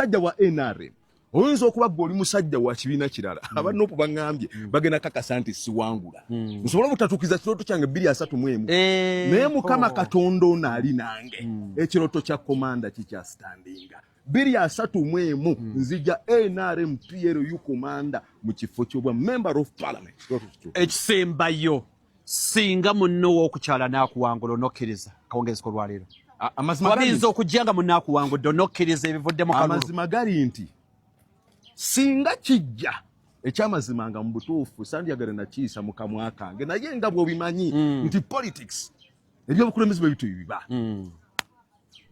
musajja wa NRM oyinza okuba gwe oli musajja wa kibiina kirala abanopu baŋŋambye bagenda kakasa nti siwangula nsobola obutatuukiza kirooto kyange 231 naye mukama katonda ono ali nange ekirooto kya komanda kikyastandinga 231 nzija NRM PLU komanda mu kifo ky'obwa member of parliament ekisembayo singa munno w'okukyala n'akuwangula onokkiriza kawongezi ko lwaleero wabinza okujjanga munno akuwangudde onokkiriza ebivuddemu kalulu amazima gali nti singa kijja ekyamazima nga mu butuufu sandyagala nakiisa mu kamwa kange naye nga bw'obimanyi nti politics ebyobukulembeze bwe bitu biba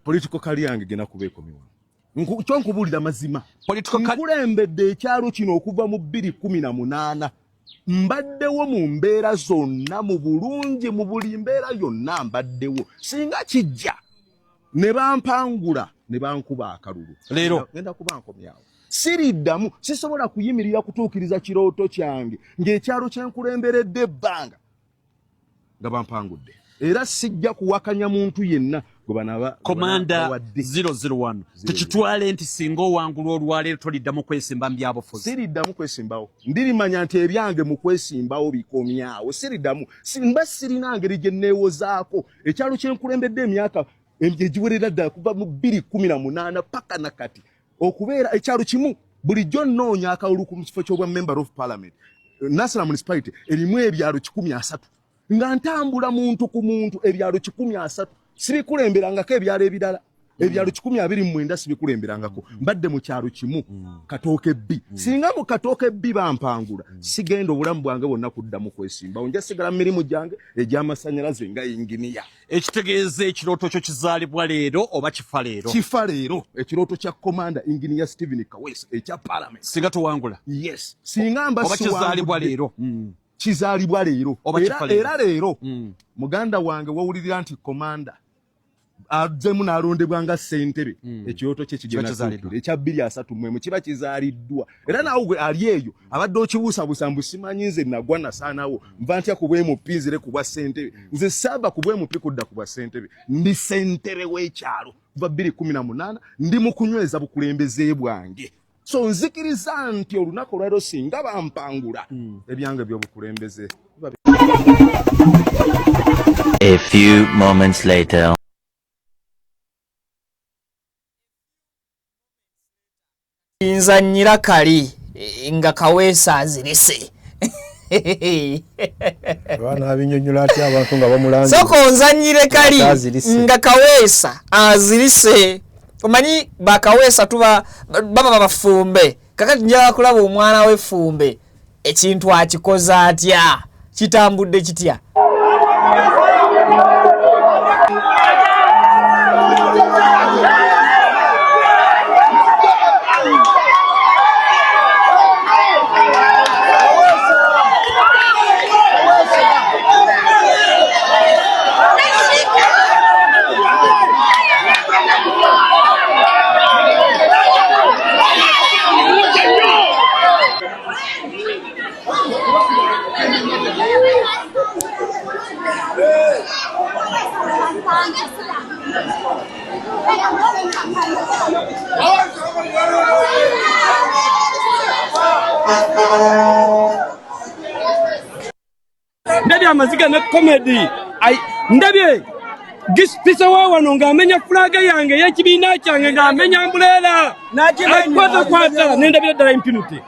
political kali yange gena kubeekomiwa kyo nkubuulira mazima nkulembedde ekyalo kino okuva mu 2018 mbaddewo mu mbeera zonna mu bulungi mu buli mbeera yonna mbaddewo singa kijja ne bampangula ne bankuba akalulu leero genda kuba nkomyawo siriddamu sisobola kuyimirira kutuukiriza kirooto kyange ng'ekyalo kyenkulemberedde ebbanga nga bampangudde era sijja kuwakanya muntu yenna Komanda 001 tekitwale nti singa owangula olwaleero toliddamu kwesimba mbyabufuzi siriddamu kwesimbawo ndirimanya nti ebyange mu kwesimbawo bikomyawo siriddamu simba sirina ngeri gye neewozaako ekyalo kyenkulembedde emyaka egiwerera ddala kuva mu 2018 paka nakati okubeera ekyalo kimu bulijjo nnoonya akalulu ku kifo ky'obwa member of parliament national municipality erimu ebyalo 130 nga ntambula muntu ku muntu ebyalo 130 sibikulemberangako ebyalo ebirala ebyalo 129 sibikulemberangako mbadde mu kyalo kimu Katooke B singa mu Katooke B bampangula sigenda obulamu bwange bwonna kuddamu kwesimba onja sigala mirimu gyange egy'amasanyalaze nga inginiya ekitegeeza ekirooto kyo kizaalibwa leero oba kifa leero ekirooto kya komanda inginiya Stephen Kaweesa ekya parliament singa tuwangula yes singa mba oba kizaalibwa leero kizaalibwa leero era leero muganda wange wawulirira nti komanda azemu n'alondebwa nga ssentebe ekirooto kye kigenda ekya 231 kiba kizaaliddwa era naawe gwe ali eyo abadde okibuusabuusa mbu simanyi nze nagwa nasaanawo nva ntya ku bwemupi nzire ku bwa ssentebe nze saaba ku bwemupi kudda ku bwa ssentebe ndi ssentebe w'ekyalo kuva 2018 ndi mu kunyweza bukulembeze bwange so nzikiriza nti olunaku olwaleero singa bampangula ebyange by'obukulembeze. A few moments later. Nzanyira kali nga Kaweesa azirise Bana abinyonyola ati abantu nga bamulanze soko nzanyire kali nga Kaweesa azirise omanyi ba Kaweesa tuba baba bafumbe kakati njala kulaba omwana w'effumbe ekintu akikoza atya kitambudde kitya Ndabye amaziga ne comedy ndabye gisipisa wano ng'amenya fulaga yange y'ekibiina kyange ng'amenya ambuleera kwata nendabira ddala impunity.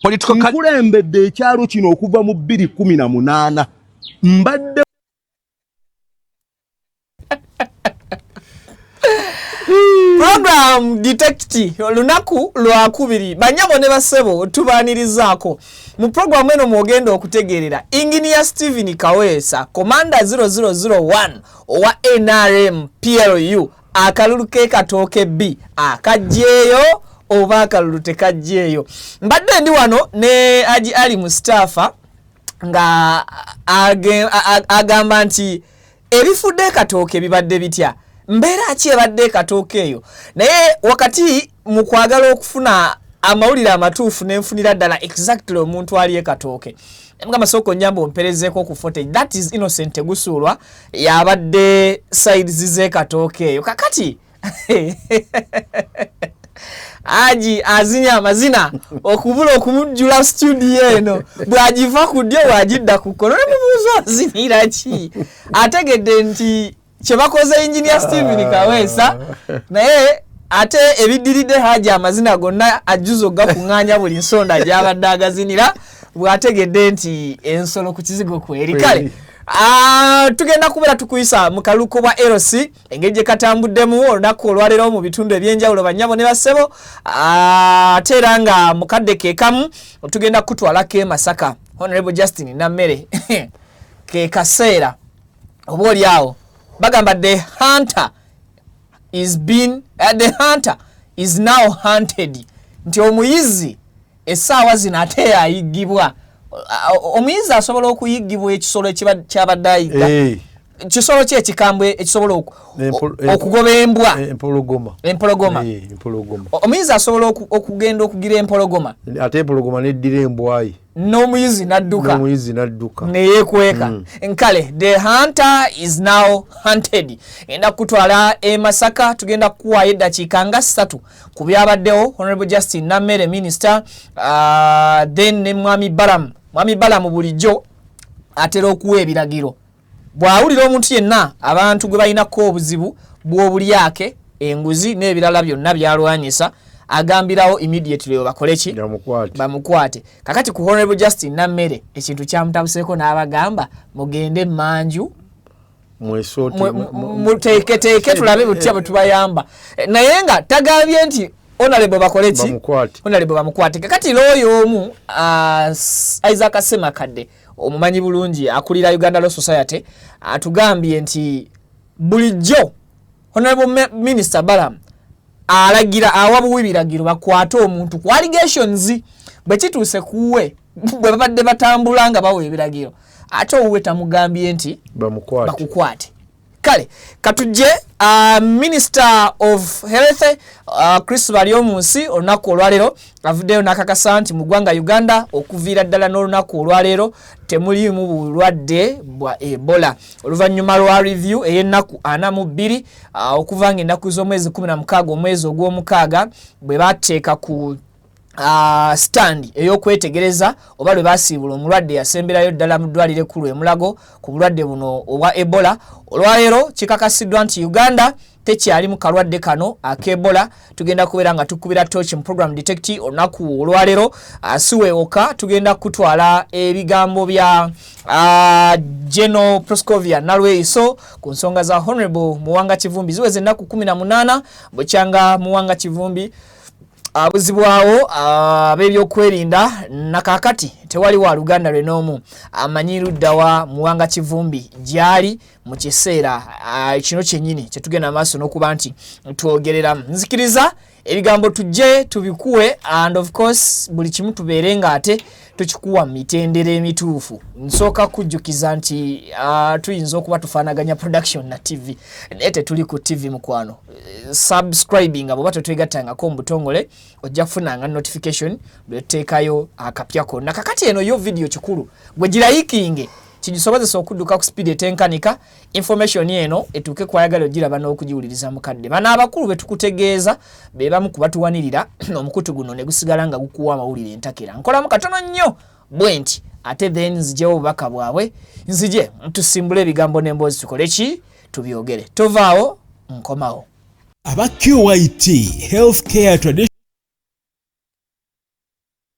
nkulembedde ekyalo kino okuva mu 2018 mbadde Program detective lunaku lwakubiri banyabo ne basebo tubanirizaako mu program eno mwogenda okutegerera Engineer Steven Kaweesa Commander 0001 owa NRM PLU akalulu ke katooke B akajjeeyo oba akalulu tekajjeeyo. Mbadde ndi wano ne Haji Ali Mustafa nga agamba nti ebifudde katooke bibadde bitya mbeera ki ebadde katooke eyo naye wakati mu kwagala okufuna amawulire amatuufu n'enfunira ddala exactly omuntu ali ekatooke mugamba soko nyambo mperezeeko ku footage that is Innocent Gusulwa yabadde sides z'ekatooke eyo kakati Haji azinya amazina okubula okumujjula studio eno bwagiva ku ddyo bwagidda ku kono ne mubuuza azinira ki ategedde nti kyebakoze Engineer Steven Kaweesa naye ate ebidiridde Haji amazina gonna ajjuzo gakuŋŋaanya buli nsonda gy'abadde agazinira bw'ategedde nti ensolo ku kizigo kweri kale tugenda kubeera tukuyisa mu kaluko bwa LC engeri gye katambuddemu olunaku olwaleero mu bitundu ebyenjawulo bannyabo ne basebo ate era nga mukadde ke kamu tugenda kutwalako Masaka Honorable Justin Nammere ke kaseera oba oli awo bagamba the hunter is now hunted nti omuyizi essaawa zino ate yayigibwa omuyizi asobola okuyigibwa ekisolo kyabadde ayiga kisolo ki ekikambwe ekisobola okugoba embwa empologoma omuyizi asobola okugenda okugira empologoma ate empologoma neddira embwayi n'omuyizi nadduka neyekweka nkale the hunter is now hunted enda kutwala Masaka tugenda kuwaayo eddakiika nga 3 ku byabaddewo Honorable Justin Nammere Minister then ne Mwami Balamu bulijjo atera okuwa ebiragiro bw'awulira omuntu yenna abantu gwe balinako obuzibu bw'obulyake enguzi n'ebirala byonna byalwanyisa agambirawo immediately bakole ki bamukwate kakati ku Honorable Justin Nammere ekintu kyamutabuseeko n'abagamba mugende manju muteeketeeke tulabe butya bwe tubayamba naye nga tagabye nti Honorable bakole ki Honorable bamukwate kakati looyo omu Isaac Semakadde omumanyi bulungi akulira Uganda Law Society atugambye nti bulijjo Honorable Minister Balamu alagira awabuwe biragiro bakwate omuntu ku allegations bwe kituuse kuwe bwe babadde batambula nga bawe biragiro ate owe tamugambye nti bakukwate kale katujje Minister of Health Chris Baryomunsi olunaku olwaleero avuddeyo n'akakasa nti mu ggwanga Uganda okuviira ddala n'olunaku olwaleero temuliimu bulwadde bwa Ebola oluvannyuma lwa review ey'ennaku 42 okuva ng'ennaku z'omwezi 16 omwezi ogw'omukaaga bwe bateeka ku stand ey'okwetegereza oba lwe basiibula omulwadde yasemberayo ddala mu ddwaliro ekkulu Mulago ku bulwadde buno obwa Ebola olwaleero kikakasiddwa nti Uganda tekyali mu kalwadde kano ak'Ebola tugenda kubeera nga tukubira torch mu program detective olunaku olwaleero siweewoka tugenda kutwala ebigambo bya General Proscovia Nalweyiso ku nsonga za Honorable Muwanga Kivumbi ziweze ennaku 18 bukyanga Muwanga Kivumbi abuzibwawo ab'ebyokwerinda nakakati tewali wa Luganda lw'enoomu amanyi ludda wa Muwanga Kivumbi gyali mu kiseera kino kyennyini kye tugenda maaso n'okuba nti twogereramu nzikiriza ebigambo tujje tubikuwe and of course buli kimu tubeere nga ate tukikuwa mitendera emituufu nsooka kujjukiza nti tuyinza okuba tufaanaganya production na TV naye tetuli ku TV mukwano subscribing abo bato twegattangako mu butongole ojja kufunanga notification lweteekayo akapya konna kakati eno yo video kikulu gwe girayikinge kigisobozesa okudduka ku speed etenkanika information eno etuuke kwayagala ogiraba n'okugiwuliriza mukadde bano abakulu betukutegeeza be bamu kubatuwanirira omukutu guno ne gusigala nga gukuwa amawulire entakera nkolamu katono nnyo bwe nti ate then nzijewo obubaka bwabwe nzije tusimbule ebigambo n'emboozi tukole ki tubyogere tovaawo nkomawo aba QYT Healthcare Tradition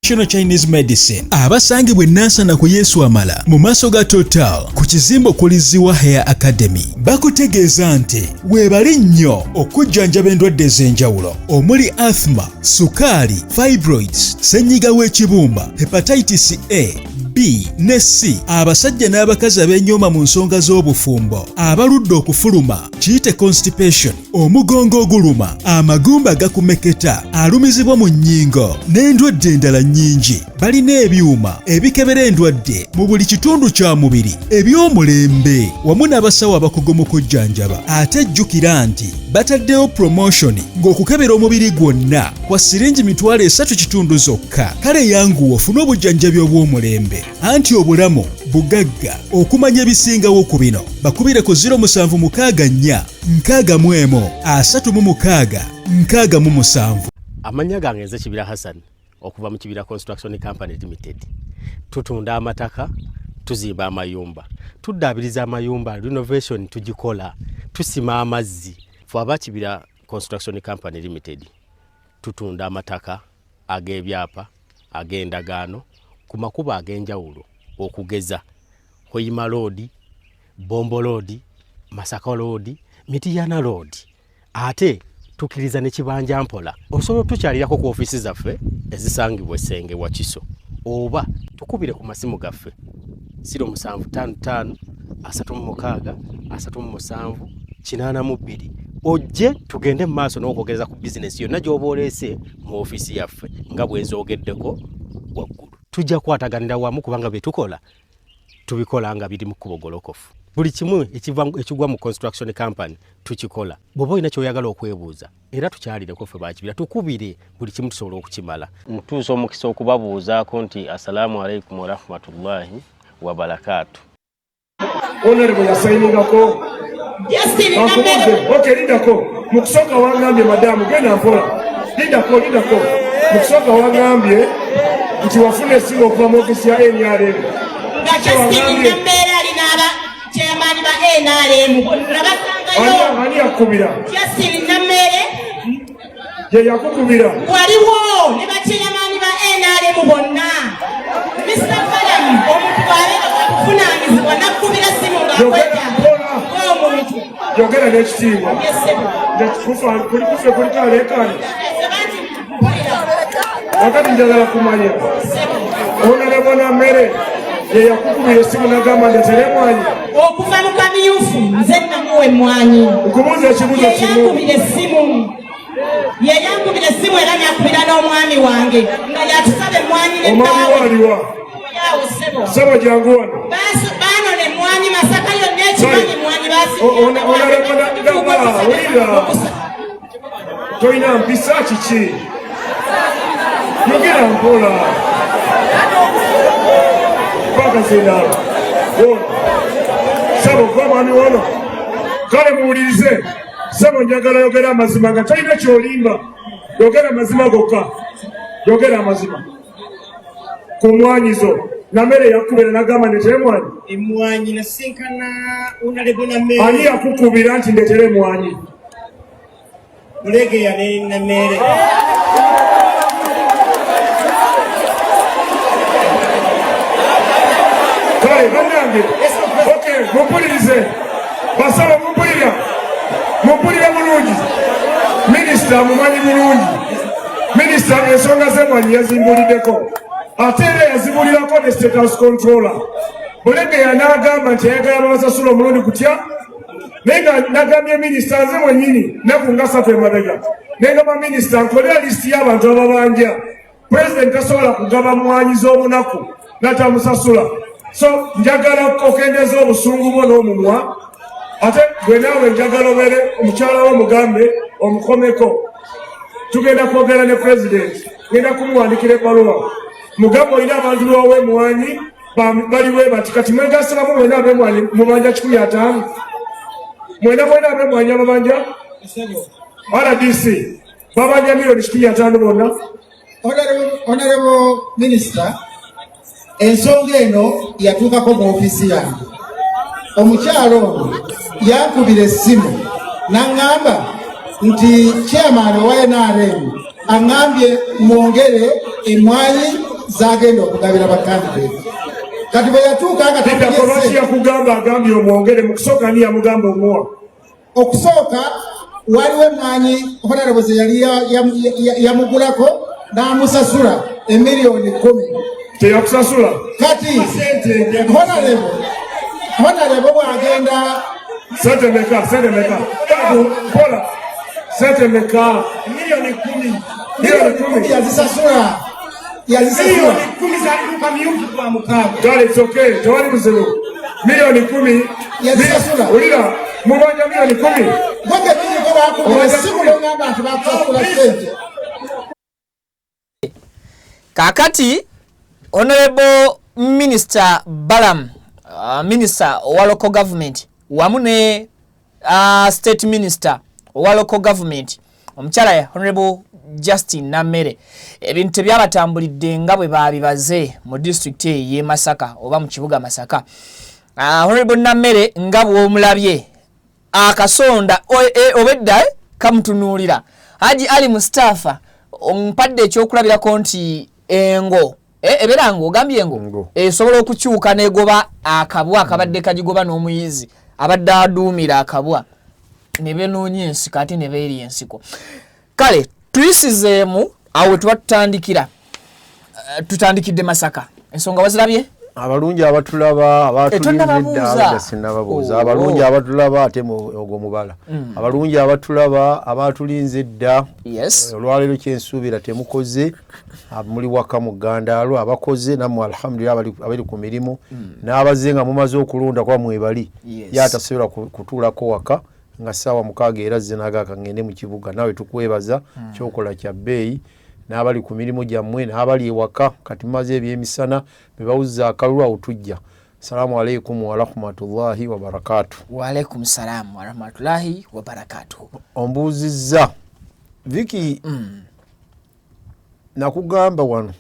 traditional Chinese medicine abasangibwa Nansana ku Yesu Amala mu maaso ga Total ku kizimbo kuliziwa Hair Academy bakutegeeza nti weebali nnyo okujjanjaba endwadde ez'enjawulo omuli asthma, sukaali, fibroids, ssenyiga w'ekibumba, hepatitis A, B ne C, abasajja n'abakazi ab'enyooma mu nsonga z'obufumbo, abaludde okufuluma, kiyite constipation, omugongo oguluma, amagumba gakumeketa, alumizibwa mu nnyingo n'endwadde endala nnyingi. Balina ebyuma ebikebera endwadde mu buli kitundu kya mubiri eby'omulembe wamu n'abasawo abakugu mu kujjanjaba. Ate jjukira nti bataddewo promotion ng'okukebera omubiri gwonna kwa siringi $3 zokka. Kale yanguwa ofune obujjanjabi obw'omulembe. Anti obulamu bugagga. Okumanya ebisingawo ku bino bakubire ku 0764 Amanya gange nze Kibira Hassan okuva mu Kibira Construction Company Limited. Tutunda amataka, tuzimba amayumba, tuddaabiriza amayumba, renovation tugikola, tusima amazzi. Ffe aba Kibira Construction Company Limited tutunda amataka ag'ebyapa, ag'endagaano ku makubo ag'enjawulo okugeza Hoima Road, Bombo Road, Masaka Road, Mitiyana Road. Ate tukiriza ne Kibanja Mpola. Osobola tukyalirako ku office zaffe ezisangibwa Essenge wa Kiso. Oba tukubire ku masimu gaffe 0755 36 37 82. Ojje tugende mu maaso n'okwogereza ku business yonna gy'oba oleese mu office yaffe nga bwe nzoogeddeko waggulu. Tujja kwataganira wamu kubanga bye tukola tubikola nga biri mu kubogolokofu. Buli kimu ekigwa mu construction company tukikola. Bw'oba olina ky'oyagala okwebuuza era tukyalireko ffe ba Kibira tukubire buli kimu tusobola okukimala. Mutuusa omukisa okubabuuzaako nti assalamu alaikum wa rahmatullahi wa barakatuh. Honorable yasayiningako. Okay, lindako. Mukusoka wangambye madamu genda mpola. Lindako. Mukusoka wangambye nti wafuna essimu okuva mu ofisi ya NRM. Chairman ba NRM nabasangayo ani yakubira Justin Namere ye yakukubira waliwo ne ba chairman ba NRM bonna Mr. Falam omuntu bwaleka kufunanyizibwa nakubira simu ng'akweta omuntu yogera n'ekitiibwa kuli kufe kuli kalekane wakati njagala kumanya Honorable Namere ye yakukubira essimu n'agamba ndetere mwanyi okuva mu kamyufu nze namuwe mwanyi okubuuza ekibuuzo kimu yeyangubira essimu era nakubira n'omwami wange nga yatusaba emmwanyi omwami waliwa sebo jangu wano baano ne mwanyi Masaka yonna ekimanyi mwanyi wulira toyina mpisa kiki yogera mpola Bakasena sabo kwa mwami wono kale muwulirize sabo njagala yogera amazima nga talina kyolimba yogera amazima gokka yogera amazima ku mwanyizo Namere yakubira n'agamba ndetere mwanyi emwanyi nasinkana Honorable Namere ani yakukubira nti ndetere mwanyi mulege ya Namere kale bannange okay mupulirize basaba mupulira bulungi minisita mumanyi bulungi minisita ensonga z'emwanyi yazimbuliddeko ate era yazibulirako ne state house controller Bulegeya n'agamba nti ayagala babasasula omulundi gutya naye nga nagambye minisita nze mwennyini naku nga 3 emabega nengamba minisita nkolera lisiti y'abantu ababanja pulezidenti tasobola kugaba mwanyi z'omunaku natamusasula so njagala okendeza obusungu bwo n'omumwa ate gwe naawe njagala obeere omukyala wo mugambe omukomeko tugenda kwogera ne pulezidenti genda kumuwandikira ebbaluwa mugambe olina abantu b'owe mwanyi baliwe bati kati mwegasabamu mwena ab'emwanyi mubanja 150 mwena ab'emwanyi ababanja RDC babanja milioni 150 bonna. Honorable Minister, ensonga eno yatuukako mu ofisi yange. Omukyalo ono yankubira essimu n'aŋŋamba nti chairman wa NRM aŋŋambye mwongere emmwanyi zagenda okugabira bakandidate kati bwe yatuuka nga lwaki yakugamba agambye omwongere mu kusooka ni yamugamba omuwa okusooka waliwo emwanyi honorable yali yamugulako n'amusasula emiliyoni 10 teyakusasula kati honorable bw'agenda sente meka mpola sente meka miliyoni 10 yazisasula kale it's okay tewali buzibu miliyoni 10 yazisasula ulira mubanja miliyoni 10 bonge binyiko bakubira simu ngamba abantu bakusasula sente kakati honorable minister Balam minister wa local government wamu ne state minister wa local government omukyala honorable Justin Namere ebintu tebyabatambulidde nga bwe babibaze mu district ye Masaka oba mu kibuga Masaka. Honorable Namere nga bw'omulabye akasonda obedda kamutunuulira Haji Ali Mustafa ompadde ekyokulabirako nti engo ebeera ngo ogambye engo esobola okukyuka negoba akabwa akabadde kagigoba n'omuyizi abadde aduumira akabwa ne benoonye ensiko ate ne beeri ensiko. Kale tuyisizeemu awo twatandikira tutandikidde Masaka ensonga wazirabye abalungi abatulaba abatulinzidda sinnababuuza abalungi abatulaba ate ogwo mubala abalungi abatulaba abatulinzidda olwaleero kyensuubira temukoze muli waka mu Gandaalo abakoze nammwe alhamdulillah abali ku mirimu n'abaze nga mumaze okulonda kwa mwebali yatasobola kutuulako waka nga ssaawa 6 era zinaga kangende mu kibuga nawe tukwebaza kyokola kya bbeeyi n'abali ku mirimu gyammwe n'abali ewaka kati maze ebyemisana bebawuza akalulu awo tujja. Assalamu alaikum wa rahmatullahi wa barakatuh. Wa alaikum salam wa rahmatullahi wa barakatuh. Ombuuzizza Viki nakugamba wano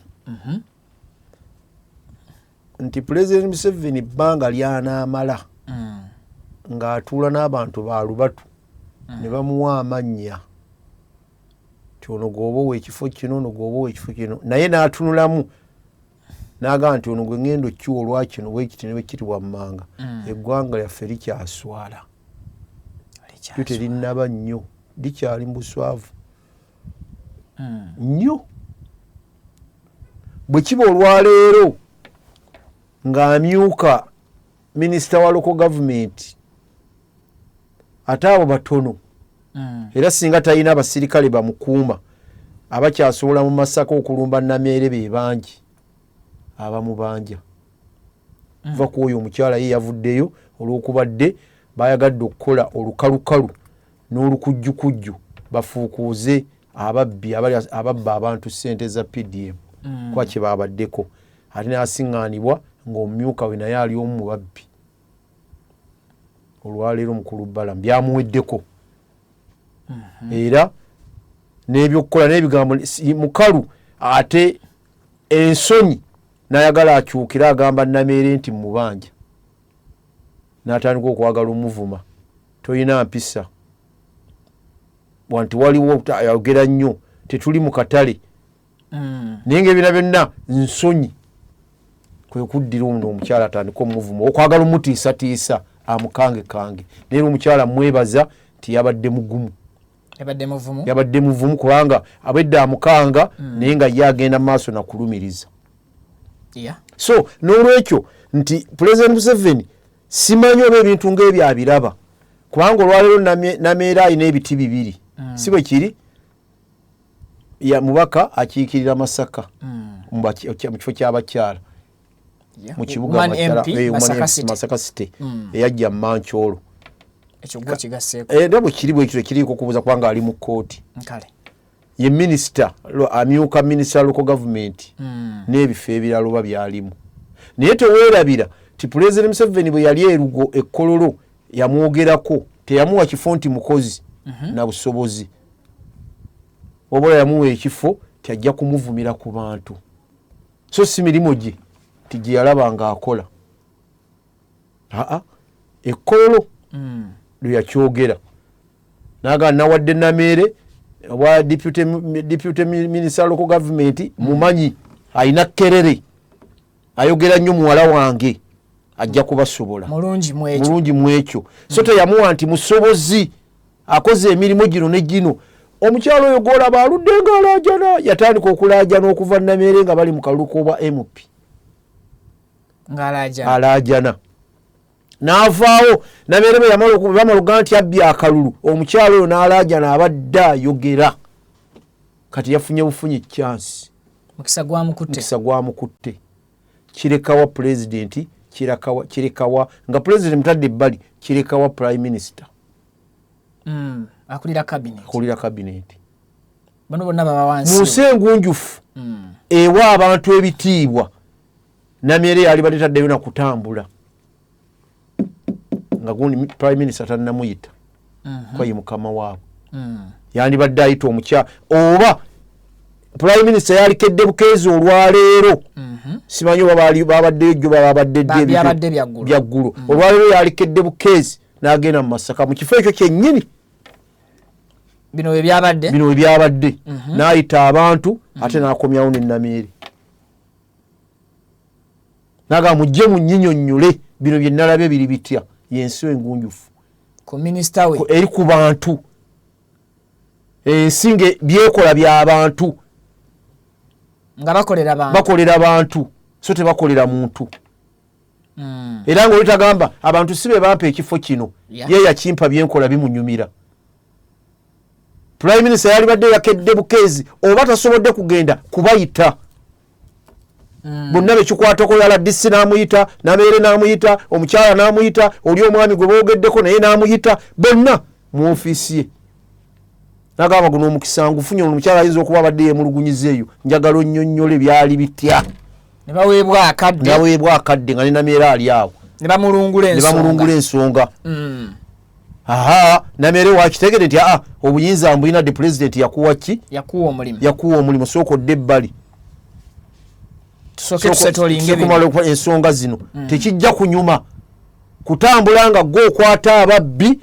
nti President Museveni bbanga lyanaamala ng'atuula n'abantu baalubatu ne bamuwa amannya ono gobo ekifo kino ono gobo ekifo kino naye n'atunulamu n'agamba nti ono gwe ngendo kiwo olwakino bwekiti ne bwekitibwa mmanga eggwanga lyaffe likyaswala tuterinaba nnyo likyali mu buswavu nnyo bwe kiba olwaleero ng'amyuka minisita wa local government ate abo batono era singa talina abasirikale bamukuuma abakyasobola mu Masaka okulumba Namere be bangi abamubanja va ku oyo omukyala ye yavuddeyo olw'okubadde bayagadde okukola olukalukalu n'olukujjukujju bafuukuuze ababbi ababba abantu ssente za PDM kwa kye babaddeko ate n'asiŋŋaanibwa ng'omumyuka we naye ali omu mu babbi olwaleero mukulu Balam byamuweddeko era n'ebyokukola n'ebigambo mukalu ate ensonyi n'ayagala akyukira agamba Namere nti mubanja n'atandika okwagala omuvuma toyina mpisa wanti waliwo ayogera nnyo tetuli mu katale naye ng'ebina byonna nsonyi kwe kuddira ono omukyala atandika omuvuma okwagala omutiisatiisa amukange naye omukyala mwebaza nti yabadde mugumu yabadde muvumu kubanga abedde amukanga naye nga ye agenda maaso nakulumiriza so n'olwekyo nti President Museveni simanyi oba ebintu ng'ebyo abiraba kubanga olwaleero Namere alina ebiti 2 si bwe kiri mubaka akiikirira Masaka mu kifo ky'abakyala mu kibuga Masaka City eyajja Mancholo ekyo gwo kigasseeko era bwe kiri bwekityo kiriiko kubuuza kubanga ali mu kkooti ye minisita amyuka minisita local government n'ebifo ebirala oba byalimu naye teweerabira ti President Museveni bwe yali erugo ekkololo yamwogerako teyamuwa kifo nti mukozi na busobozi obola yamuwa ekifo tyajja kumuvumira ku bantu so si mirimu gye tijye yalaba ng'akola ekkololo lyakyogera naga nawadde Namere wa deputy minister local government mumanyi ayina kerere ayogera nnyo muwala wange ajja kubasobola mulungi mwekyo so teyamuwa nti musobozi akoze emirimu gino ne gino omukyalo oyo gwolaba aludde nga alaajana yatandika okulaajana okuva Namere nga bali mu kalulu k'obwa MP alaajana n'avaawo Namere bwe yamala bamala nti abbye akalulu omukyalo oyo n'alaajana abadde ayogera kati yafunye bufunye chance mukisa gwamukutte kirekawa pulezidenti kirekawa nga pulezidenti mutadde ebbali kirekawa prime minister akulira cabinet bano bonna baba wansi mu nsi engunjufu ewa abantu ebitiibwa Namere yali baletaddeyo na kutambula nga gundi prime minister tannamuyita kwa ye mukama waabwe yandibadde ayita omukya oba prime minister yalikedde bukeezi olwaleero simanyi babadde ejjo babadde byaggulu olwaleero yalikedde bukeezi n'agenda mu Masaka mu kifo ekyo kyennyini bino webyabadde n'ayita abantu ate n'akomyawo ne Namere naga mujje munyinyonnyole bino bye nalabye biri bitya yensi engunjufu ku minister we eri ku bantu ensinge byekola by'abantu nga bakolera bantu so tebakolera muntu era ng'oli tagamba abantu si be bampa ekifo kino ye yakimpa byenkola bimunyumira prime minister yali badde yakedde bukeezi oba tasobodde kugenda kubayita bonna bekikwatako yala DC n'amuyita Namere n'amuyita omukyala n'amuyita oli omwami gwe boogeddeko naye n'amuyita bonna mu ofiisi ye nagamba guno omukisa ngufunye omukyala ayinza okuba abadde yemulugunyiza eyo njagala onnyonnyole byali bitya ne baweebwa akadde nga ne Namere ali awo ne bamulungula ensonga Namere wakitegere nti obuyinza mbulina the president yakuwa ki yakuwa omulimu sookodde ebbali kumala okuba ensonga zino tekijja kunyuma kutambula nga gwe okwata ababbi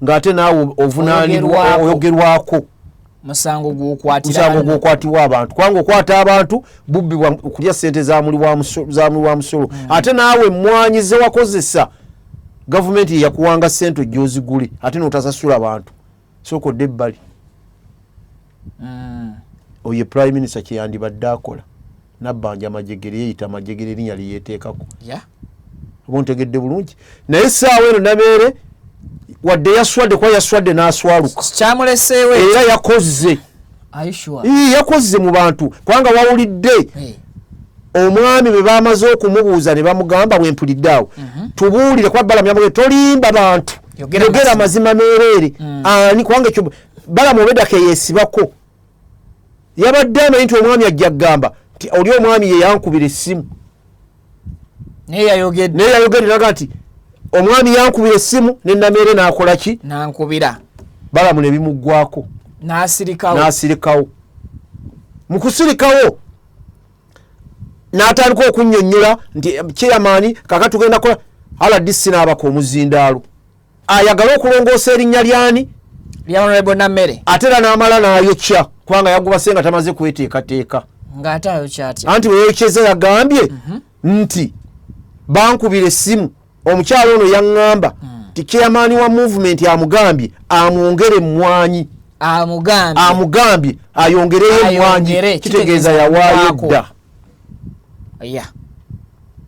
ng'ate naawe ovunaanibwa oyogerwako musango gw'okwatibwa abantu kubanga okwata abantu bubbi kulya ssente za muli wa musolo ate naawe mmwanyi ze wakozesa gavumenti yakuwanga ssente ojja ozigule ate n'otasasula abantu sookodde ebbali oyo prime minister kye yandibadde akola nabbanja amajegere yeeyita amajegere erinnya lye yeeteekako oba ontegedde bulungi naye essaawa eno Namere wadde yaswadde kuba yaswadde n'aswaluka era yakozze mu bantu kubanga wawulidde omwami bwe bamaze okumubuuza ne bamugamba bwempulidde awo tubuulire kuba Balamu yamugamba tolimba bantu yogera amazima meereere ani kubanga ekyo Balamu obedda yeesibako yabadde amanyi nti omwami ajja kugamba nti oli omwami ye yankubira essimu naye yayogedde naga nti omwami yankubira essimu ne Namere n'akola ki nankubira Balamu ne bimuggwako n'asirikawo mu kusirikawo n'atandika okunnyonnyola nti chairman kaka tugenda kola RDC n'abaka omuzindaalo ayagala okulongoosa erinnya lyani lya Honorable Namere ate era n'amala n'ayokya kubanga yagubase nga tamaze kweteekateeka ng'ate ayokya atya anti weyokyeza yagambye nti bankubira essimu omukyalo ono yaŋŋamba nti chairman wa movement amugambye amwongere emmwanyi amugambye ayongereyo emmwanyi kitegeeza yawaayo dda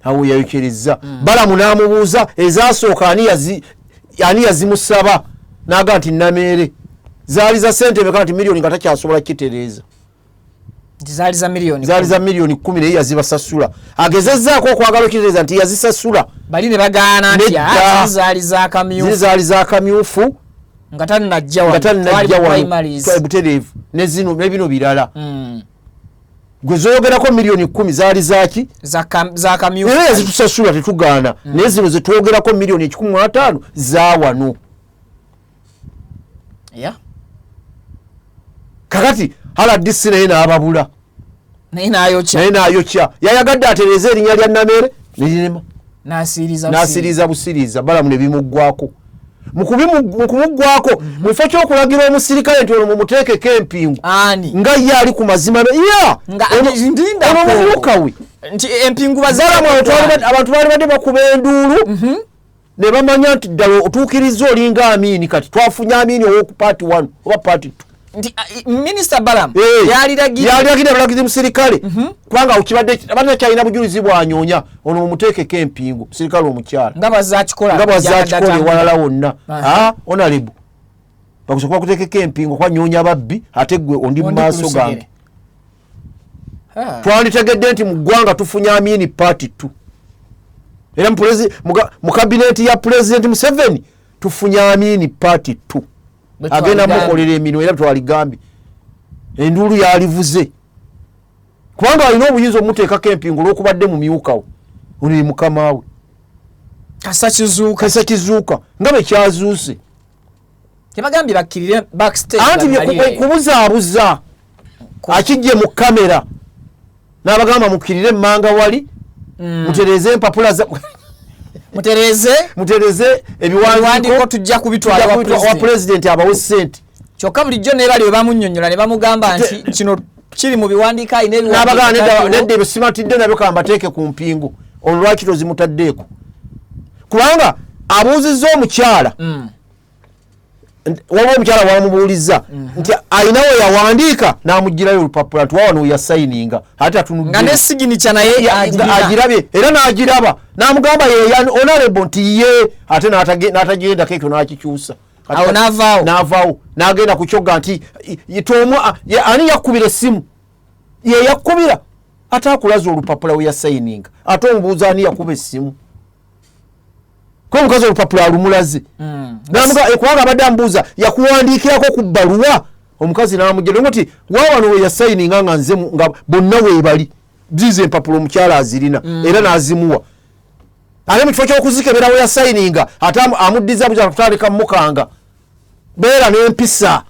awo yayokyereza Balamu n'amubuuza ezasooka ani yazimusaba n'aga nti Namere zaali za ssente meka nti miliyoni nga takyasobola kitereeza zaali za miliyoni 10 naye yazibasasula agezezzaako okwagala okitereeza nti yazisasula bali ne bagaana nti zaali za kamyufu nga tannajja butereevu nebino birala gwe zoogerako miliyoni 10 zaali zaki era yazitusasula tetugaana naye zino zetwogerako miliyoni 15 zawano kakati RDC naye n'ababula naye n'ayokya yayagadde atereeze erinnya lya Namere nelirema n'asiriza busiriiza Balamu ne bimuggwako mukumugwako mufo kyokulagira omusirikale nti ono mumuteekeko empingu nga ye ali ku mazima omuvubukawe nti empingu abantu baali badde bakuba enduulu ne bamanya nti ddala otuukiriza olinga Amini kati twafunye Amini owoku paati 1 oba paati 2 nti Minister Balam yaliragira abalagizi musirikale kubanga okibadde abadde kyalina bujulizi bwanyoonya ono mumuteekeko empingu musirikale omukyala nga bazakikola ewalala wonna honorable bakusobola kuteekeko empingu kwanyoonya babbi ate gwe ondi mu maaso gange twanditegedde nti mu ggwanga tufunye Amini paati 2 era mu kabineti ya President Museveni tufunye Amini paati 2 agenda mukolera emirimu era twaligambye enduulu yalivuze kubanga alina obuyinza omuteekako empingu olwokubadde mu myukawo oli mukama we kasa kizuuka nga bwe kyazuuse tebagambye bakkirire backstage anti kubuzaabuza akijje mu kamera n'abagamba mukkirire emmanga wali mutereze empapula mutereze ebiwandiiko tujja kubitwala wa president abawe ssente kyokka bulijjo ne bali webamunnyonnyola ne bamugamba nti kino kiri mu biwandiiko ayina ebiwandiiko nedde ebisimatidde nabyo kambateeke ku mpingu ono lwaki tozimutaddeeko kubanga abuuzizza omukyala waliwo omukyala wamubuuliza nti ayina we yawandiika n'amugirayo olupapula nti wawano weyasayininga ate nga ne signature naye agirabye era n'agiraba n'amugamba honorable nti ye ate n'atagendako ekyo n'akikyusa awo n'avaawo n'agenda ku kyogga nti ani yakkubira essimu ye yakkubira ate akulaza olupapula we yasayininga ate omubuuza ani yakuba essimu ko omukazi olupapula alumulaze kubanga abadde amubuuza yakuwandiikirako ku bbaluwa omukazi n'amugera nti waawano we yasayininga nga nze nga bonna weebali ziizo empapula omukyala azirina era n'azimuwa ate mu kifo ky'okuzikebera we yasayininga ate amuddiza buja kutandika mukanga beera n'empisa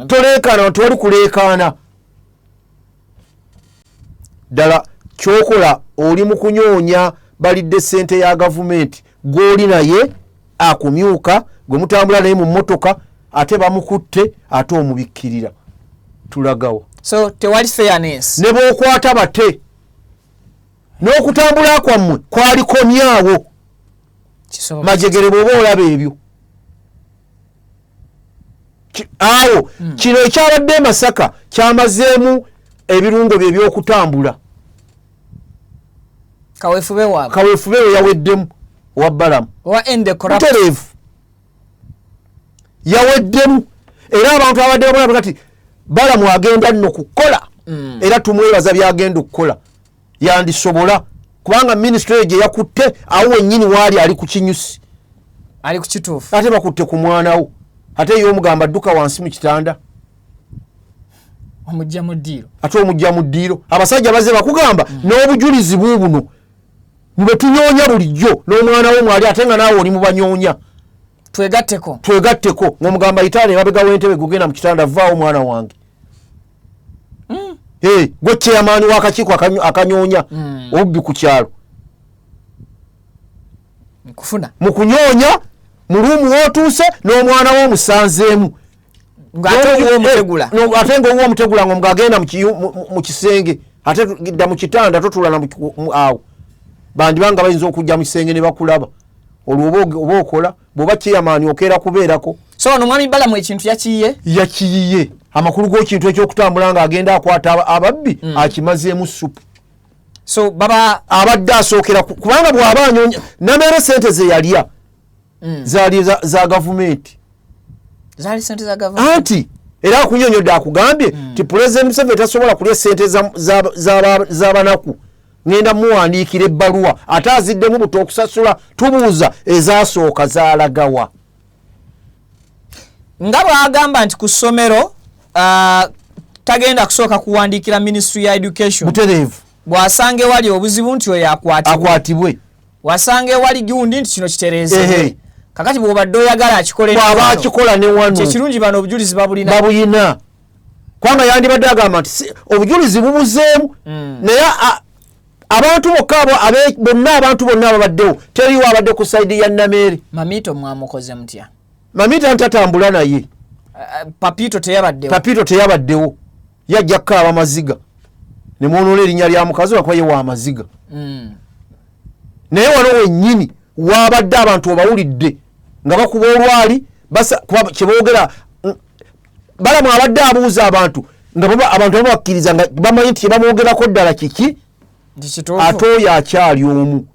toleekaana tewali kuleekaana ddala kyokola oli mu kunyoonya balidde ssente ya gavumenti gw'oli naye akumyuka gwe mutambula naye mu mmotoka ate bamukutte ate omubikkirira tulagawo so tewali fairness ne bw'okwata bate n'okutambula kwammwe kwalikomyawo majegere bw'oba olaba ebyo awo kino ekyabadde Masaka kyamazeemu ebirungo bye by'okutambula kaweefube we yaweddemu owa Balamu mutereevu yaweddemu era abantu abadde babona kati Balamu agenda nno kukola era tumwebaza byagenda okukola yandisobola kubanga ministry gye yakutte awo wennyini waali ali ku kinyusi ali ku kituufu ate bakutte ku mwanawo ate ye omugamba dduka wansi mu kitanda omujja mu ddiiro ate omujja mu ddiiro abasajja bazze bakugamba n'obujulizi buubuno mbe tunyoonya bulijjo n'omwana wo mwali ate nga naawe oli mu banyoonya twegatteko ng'omugamba yitaala emabega w'entebe gugenda mu kitanda vaawo mwana wange gwe chairman w'akakiiko akanyoonya obubbi ku kyalo mu kunyoonya mu luumu w'otuuse n'omwana wo omusanzeemu ate ng'ow'omutegula ng'omuga agenda mu kisenge ate dda mu kitanda totulana awo bandibanga bayinza okujja mu kisenge ne bakulaba olwo oba okola bw'oba chairman okeera kubeerako so ono mwami Balamu ekintu yakiyiye amakulu g'ekintu ekyokutambula ng'agenda akwata ababbi akimazeemu supu so baba abadde asookera kubanga bw'aba anyonya nameere sente ze yalya zaali za gavumenti anti era akunyonyodde akugambye nti President Museveni tasobola kulya sente z'abanaku ngenda muwandiikira ebbaluwa ate aziddemu buto okusasula tubuuza ezasooka zaalagawa nga bw'agamba nti ku ssomero tagenda kusooka kuwandiikira Ministry ya Education butereevu bw'asanga ewali obuzibu nti oyo akwatibwe wasanga ewali gundi nti kino kitereezebwe kakati bw'obadde oyagala akikolebwaba akikola ne wano kyekirungi bano obujulizi babulina kubanga yandibadde agamba nti obujulizi bubuzeemu naye abantu bonna abantu bonna ababaddewo teriwo abadde ku side ya Namere. Mamito mwamukoze mutya? Mamito ntatambula naye. Papito teyabaddewo. Yajja kukaaba amaziga. Ne muonola erinnya lya mukazi wakuba ye wa amaziga. Naye wano wennyini wabadde abantu obawulidde nga bakuba olwali kyeboogera balamu abadde abuuza abantu nga abantu babakkiriza nga bamanyi nti kyebamwogerako ddala kiki ate oyo akyali omu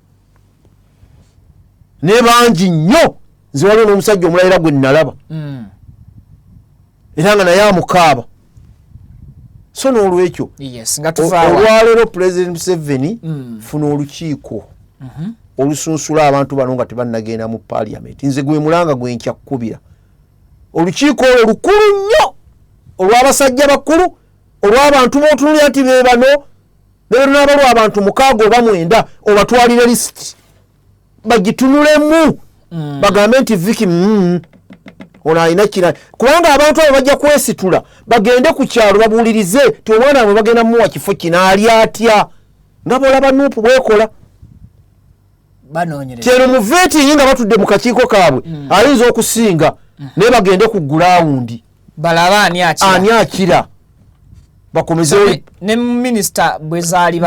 ne bangi nnyo nze waliwo n'omusajja omulayira gwe nalaba era nga naye amukaaba so n'olwekyo olwaleero President Museveni funa olukiiko olusunsula abantu bano nga tebannagenda mu Parliament. Nze gwe mulanga gwe nkyakkubira olukiiko olwo lukulu nnyo olw'abasajja bakulu olw'abantu b'otunulira nti be bano n'abalwa abantu 6 oba 9 obatwalire lisiti bagitunulemu bagambe nti Vicky ono alina kira kubanga abantu abo bajja kwesitula bagende ku kyalo babuulirize ti omwana bwe bagenda muwa kifo kino ali atya nga bolaba Nuupu bwekola kyero mu vetting nga batudde mu kakiiko kaabwe ayinza okusinga naye bagende ku gulawundi balaba ani akira bakomezewo ne minisita bwezaali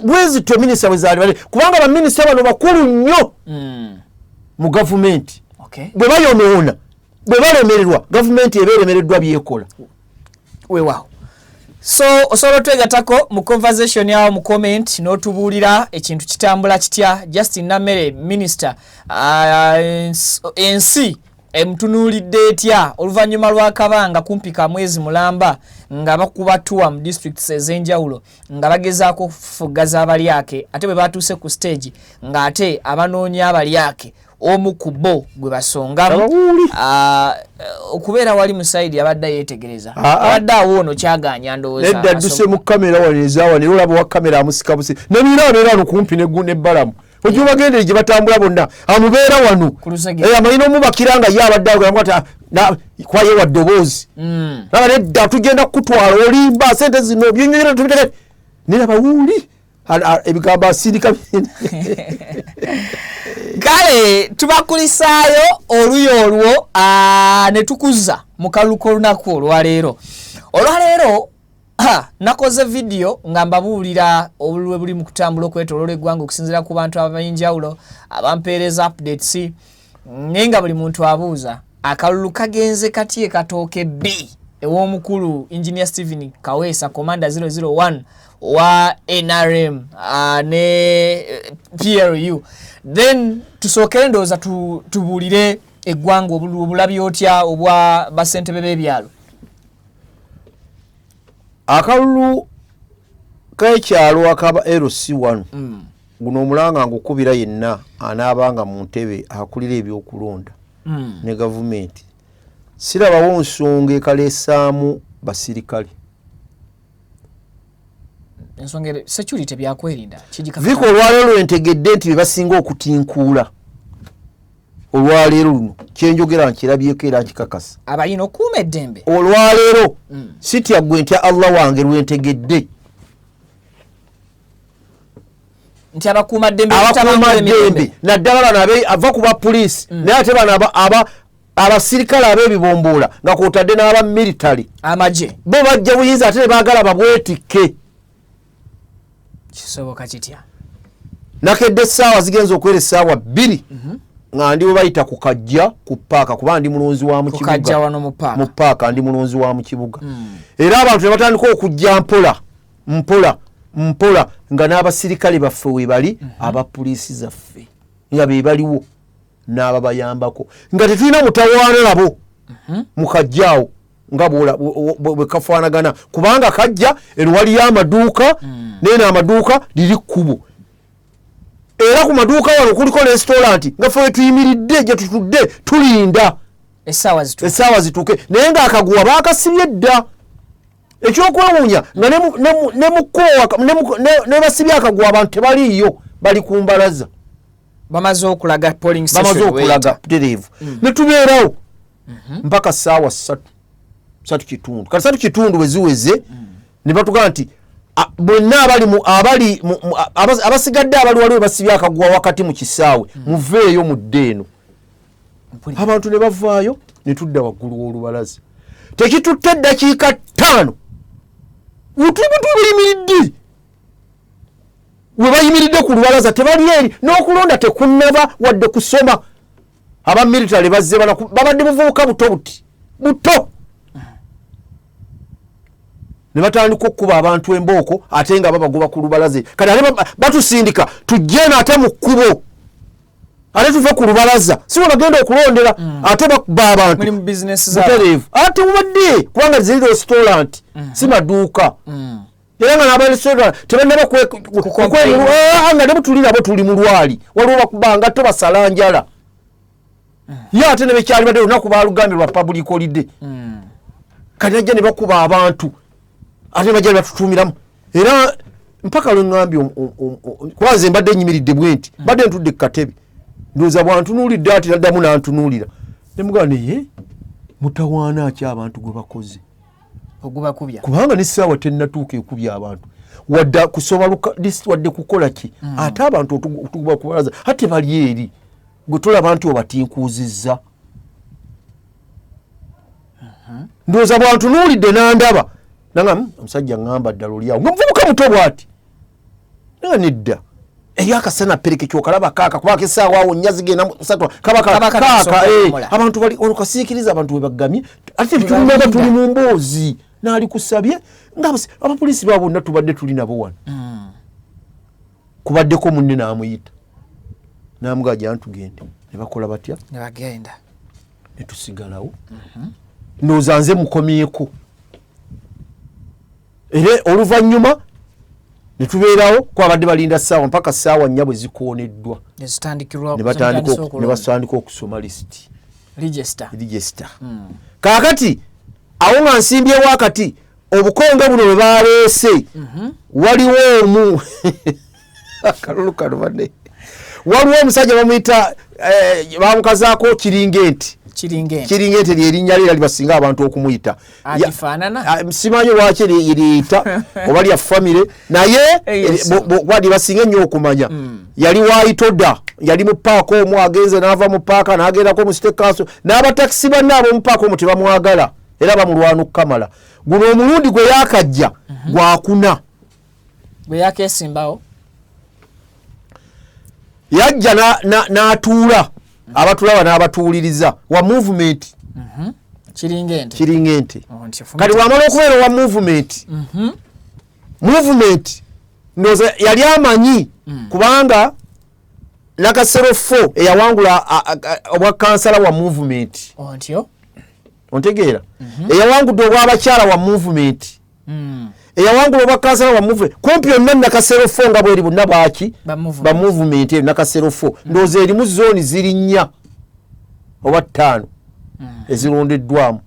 bwezityo minisita bwezaali badde kubanga baminisita bano bakulu nnyo mu gavumenti bwe bayonoona bwe balemererwa gavumenti eba eremereddwa byekola weewaawo. So osobola twegatako mu conversation yawo mu comment n'otubuulira ekintu kitambula kitya. Justin Namere minister ensi emutunuulidde etya oluvannyuma lwa kabanga kumpi ka mwezi mulamba nga bakuba tuwa mu districts ez'enjawulo nga bagezaako okufugaza abalyake ate bwe batuuse ku stage ng'ate abanoonya abalyake omu ku bo gwe basongamu okubeera wali musaidi abadde yeetegereza abadde awo ono kyaganya ndowooza nedda dduse mu kamera wanezaawa naye olaba wa kamera amusika busi nebiraano era kumpi nebbalamu ojja bagendere gye batambula bonna amubeera wano amalina omubakira nga ye abadde kwaye wa ddoboozi naba nedda tugenda kukutwala olimba sente zino byonyera tubiteke naye abawuuli ebigambo asindika kale tubakulisaayo oluyo olwo ne tukuza mu kaluko olunaku olwaleero nakoze video nga mbabuulira obulwe buli mu kutambula okwetooloola eggwanga okusinziira ku bantu abayinjawulo abampeereza updates naye nga buli muntu abuuza akalulu kagenze katye katooke B ew'omukulu Engineer Stephen Kaweesa Commander 001 wa NRM ne PRU. Then tusookere ndowooza tubuulire eggwanga obulabi otya obwa basentebe b'ebyalo. Akalulu k'ekyalo akaba LC1 guno omulanga ngukubira yenna anaabanga mu ntebe akulira ebyokulonda ne gavumenti sirabawo nsonga ekaleesaamu basirikale ensonga security byakwerinda viko olwaleero lwentegedde nti bebasinga okutinkuula olwaleero luno kyenjogera nkirabyeko era nkikakasa abalina okuuma eddembe olwaleero sitya gwe ntya Allah wange lwentegedde nti abakuuma ddembe naddala bano ava ku bapoliisi naye ate bano abasirikale ab'ebibomboola nga kwotadde n'aba military amagye bo bajja buyinza ate ne baagala babwetikke kisoboka kitya nakedde essaawa zigenza okwera essaawa 2 nga ndi bwe bayita ku kajja ku paaka kuba ndi mulonzi wa mu kibuga mu paaka ndi mulonzi wa mu kibuga era abantu ne batandika okujja mpola nga n'abasirikale baffe we bali abapoliisi zaffe nga be baliwo n'ababayambako nga tetulina mutawaana nabo mu kajjaawo nga bwe kafaanagana kubanga kajja eruwali y'amaduuka naye n'amaduuka liri kkubo era ku maduuka wano kuliko restaurant nga ffe tuyimiridde gye tutudde tulinda essaawa zituuke naye ng'akaguwa baakasibye dda ekyokwewuunya nga ne basibye akaguwa abantu tebaliiyo bali ku mbalaza bamaze okulaga tereevu ne tubeerawo mpaka ssaawa 3 kitundu kati 3 kitundu bwe ziweze ne batugamba nti bonna abali abasigadde abali waliwo basibya akagwa wakati mu kisaawe muveeyo mu ddeeno abantu ne bavaayo ne tudda waggulu w'olubalaza tekitutte eddakiika 5 utubuyimiridde we bayimiridde ku lubalaza tebali eri n'okulonda tekunnaba wadde kusoma aba military bazze babadde buvubuka buto ne batandika okuba abantu embooko ate nga babagoba ku lubalaze kati ate batusindika tujje ate mu kkubo ate tuve ku lubalaza si bagenda okulondera ate bakuba abantu butereevu ate mubadde kubanga ziri restaurant si maduuka era nga n'abarestaurant tebannaba nga ne butuli nabo tuli mu lwali waliwo bakubanga to basala njala ye ate ne bekyali badde olunaku baalugambye lwa public holiday kati najja ne bakuba abantu ate bajja batutuumiramu era mpaka lwe ŋŋambye kwanze mbadde nyimiridde bwe nti mbadde ntudde ku katebe ndowooza bwantunuulidde ati naddamu n'antunuulira ne mugamba naye mutawaana ki abantu gwe bakoze kubanga n'essaawa tennatuuka ekubya abantu wadde kusoma wadde kukola ki ate abantu otuguba kubalaza ate bali eri gwe tolaba nti obatinkuuzizza ndowooza bwantunuulidde n'andaba nanga omusajja ŋŋamba ddala oliawo nga muvubuka muto bw'ati naga nedda eri akasana pereke kyokalaba kaaka kubaka essaawa awo nnya zigenda kaaka abantu bali olukasiikiriza abantu we bagamye ate tulimaga tuli mu mboozi naali kusabye abapoliisi ba bonna tubadde tuli nabo wano kubaddeko munne n'amuyita n'amugaa jantugende ne bakola batya ne tusigalawo ndowooza nze mukomyeko era oluvannyuma ne tubeerawo kwabadde balinda ssaawa mpaka ssaawa 4 bwe zikooneddwa ne batandika okusoma lisiti register kaakati awo nga nsimbyewo akati obukonge buno bwe baleese waliwo omu akalulu kano bane waliwo omusajja bamuyita bamukazaako kiringenti lyerinnya lye libasinga abantu okumuyita simanyi lwaki lyeyita oba lya famire naye wadi basinga ennyo okumanya yali waitoda yali mu paaka omwo agenze n'ava mu paaka n'agendako mu state council n'abatakisi banne ab'omu paaka omwo tebamwagala era bamulwana okukamala guno omulundi gwe yakajja gwakuna gwe yakesimbawo yajja n'atuula abatulaba n'abatuuliriza wa movement kiringente kati wamala okubeera wa movement ndoza yali amanyi kubanga nakasero 4 eyawangula obwa kansala wa movement ontegeera eyawangudde obwabakyala wa movement eyawangula obwa kansala wa movement kumpi yonna nakasero 4 nga bweri bonna bwaki ba movement eyo nakasero 4 ndowooza erimu zooni ziri 4 oba 5 ezirondeddwamu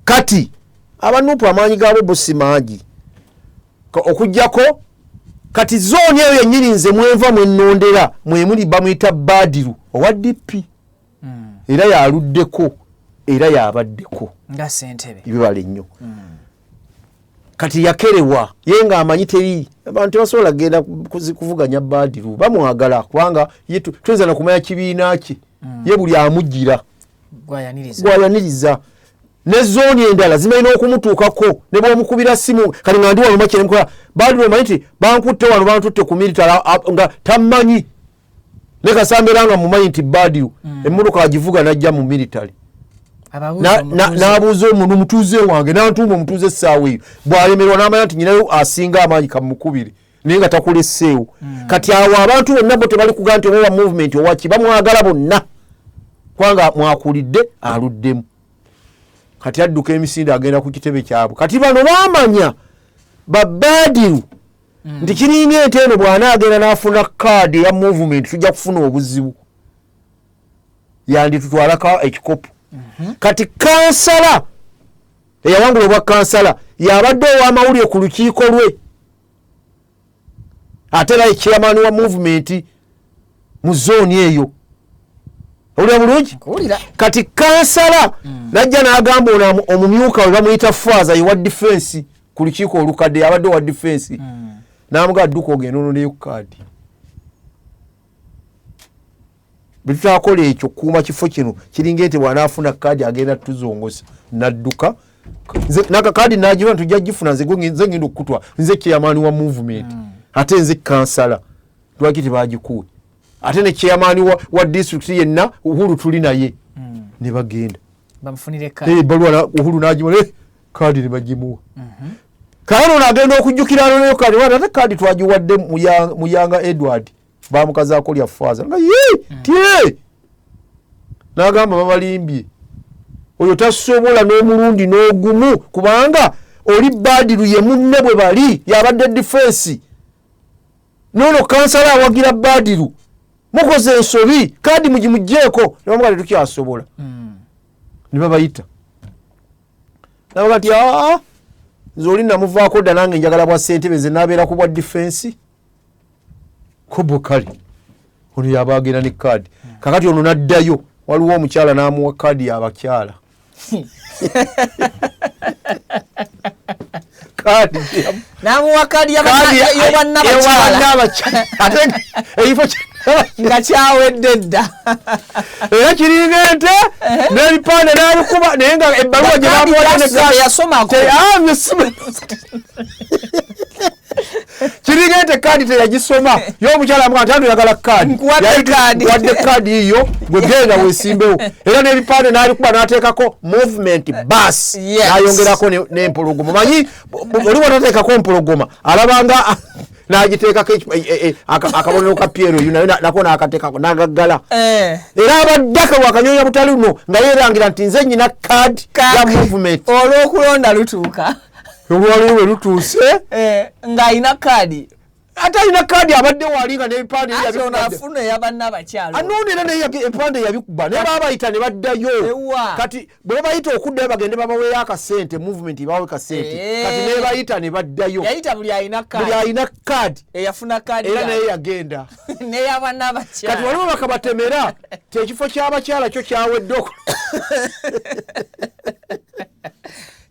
kati abanupu amaanyi gaabo bosi mangi okujjako kati zooni eyo yennyini nze mwenva mwennondera mwemuli bamuyita Badiru owa DP era yaluddeko era yabaddeko nga ssentebe ebibala ennyo kati yakerewa ye nga amanyi teri abantu tebasobola kugenda kuvuganya Badiru bamwagala kubanga tuyinza nakumanya kibiina kye ye buli amujjira gwayaniriza ne zooni endala zimalina okumutuukako ne bwomukubira simu kati nga ndi wano makye nemukola Badiru omanyi nti bankutte wano bantutte ku military nga tamanyi ne Kasambera nga mumanyi nti Badiru emmotoka agivuga najja mu military n'abuuza omuntu mutuuze wange n'antuuma omutuuze essaawa eyo bw'alemerwa n'amanya nti nyinayo asinga amaanyi kamukubire naye nga takuleseewo kati awo abantu bonna bo tebali kugaa nti oba movement owaki bamwagala bonna kubanga mwakulidde aluddemu kati adduka emisinde agenda ku kitebe kyabwe kati bano baamanya Badiru nti kiringente eno bw'anaagenda n'afuna kaadi eya movement tujja kufuna obuzibu yanditutwalako ekikopo kati kansala eyawangula obwa kansala yabadde ow'amawulire ku lukiiko lwe ate era chairman wa movement mu zooni eyo owulira bulungi kati kansala najja n'agamba omumyuka we bamuyita Faaza wa defense ku lukiiko olukadde abadde wa defense n'amuga adduka ogenda ononeyo kaadi bitaakola ekyo kuuma kifo kino kiringa ente bw'anaafuna kaadi agenda tuzongosa nadduka naka kaadi nagiba tujja gifuna nze ngenda okutwa nze chairman wa movement ate nze kansala lwaki tebagikuwe ate ne chairman wa district yenna Uhuru tuli naye ne bagenda bamufunire kaadi balwa Uhuru nagiba kaadi ne bagimuwa kano nagenda okujjukira anoneyo kaadi ate kaadi twagiwadde Muyanga Edward bamukazaako lya faaza nga tie n'agamba babalimbye oyo tasobola n'omulundi n'ogumu kubanga oli Badiru ye munne bwe bali yabadde defense nono kansala awagira Badiru mukoze ensobi kaadi mugimugjeeko nebamuga tetukyasobola ne babayita nabaga ati nze oli namuvaako dda nange njagala bwa ssentebe ze nabeera ku bwa defense kobo kali ono yaba agenda ne kaadi kakati ono naddayo waliwo omukyala n'amuwa kaadi y'abakyala kaadi n'amuwa kaadi y'abannabakyala ate ekifo nga kyawedde dda era kiringa ente n'ebipande n'abikuba naye nga ebbaluwa gye bamuwadde ne kaadi yasomako kiringa ente kaadi teyagisoma y'omukyala amuga nti yagala kaadi wadde kaadi iyo gwe genda weesimbewo era n'ebipande n'abikuba n'ateekako movement bus n'ayongerako n'empologoma manyi oli wanateekako empologoma alabanga n'agiteekako akabonero ka Piero nako n'akateekako n'agaggala era abaddaka lwakanyonya butali luno nga yeerangira nti nze nnyina kaadi ya movement olw'okulonda lutuuka olwaliwo we lutuuse ng'alina kaadi ate alina kaadi abadde wali nga n'ebipande afuna ey'abannabakyala anoonera naye ebipande yabikuba naye baabayita ne baddayo kati bwe bayita okuddayo bagende babaweeyo akasente movement bawe kasente kati ne bayita ne baddayo yayita buli alina kaadi eyafuna kaadi era naye yagenda n'ey'abannabakyala kati waliwo bakabatemera tekifo ky'abakyala kyo kyawedde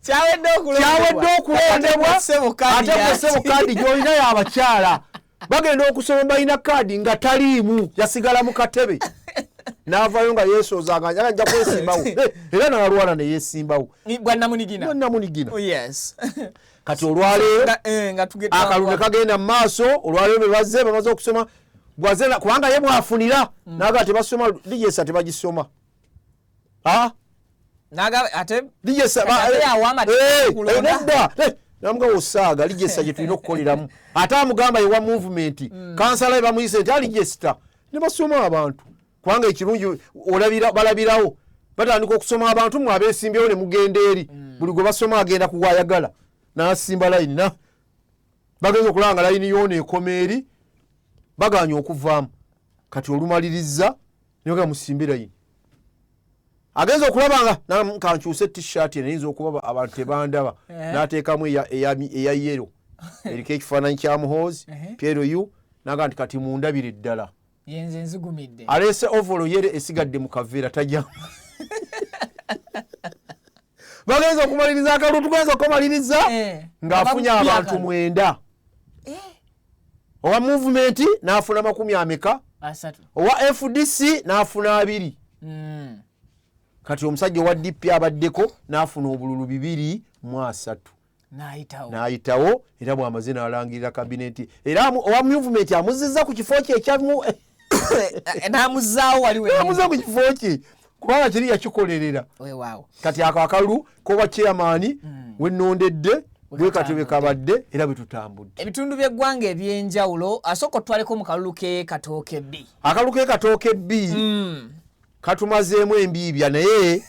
kyawedde okulondebwa ate mwesebo kaadi gy'olina y'abakyala bagenda okusoma balina kaadi nga taliimu yasigala mu katebe n'avayo nga yeesoozaanga njja kwesimbawo era n'alwana ne yeesimbawo gwannamunigina kati olwaleero akalulu ne kagenda mu maaso olwaleero bwe bamaze okusoma kubanga ye mwafunira naga tebasoma ligesa tebagisoma namuga osaaga ligesa gye tulina okukoleramu ate amugamba yewa movement kansala ye bamuyise nti aligesta ne basoma abantu kubanga ekirungi balabirawo batandika okusoma abantu mwe abeesimbyewo ne mugenda eri buli gwe basoma agenda kugwayagala n'asimba layini bagenza okulanga layini yoona ekoma eri baganya okuvaamu kati olumaliriza niyoga musimbe layini agenza okulaba nga kankyuse t-shirt nayinza okuba abantu tebandaba n'ateekamu eya yero eriko ekifaananyi kya muhoozi Piero yu naga nti kati mundabire ddala yenze nzigumidde aleese ovolo yere esigadde mu kaveera tajja bagenza okumaliriza akalulu tugenza okumaliriza ng'afunye abantu 9 owa movement n'afuna 10 owa FDC n'afuna 2 kati omusajja wa DP abaddeko n'afuna obululu 203 n'ayitawo era bw'amaze n'alangirira kabineti era owa movement amuzizza ku kifo kye ekyamu n'amuzzaawo ku kifo kye kubanga kiri yakikolerera kati ako akalulu koba chairman wennondedde bwe katebe kabadde era betutambudde ebitundu by'eggwanga ebyenjawulo asooka otwaleko mu kalulu k'Ekatooke B akalulu k'Ekatooke B katumazeemu embiibya naye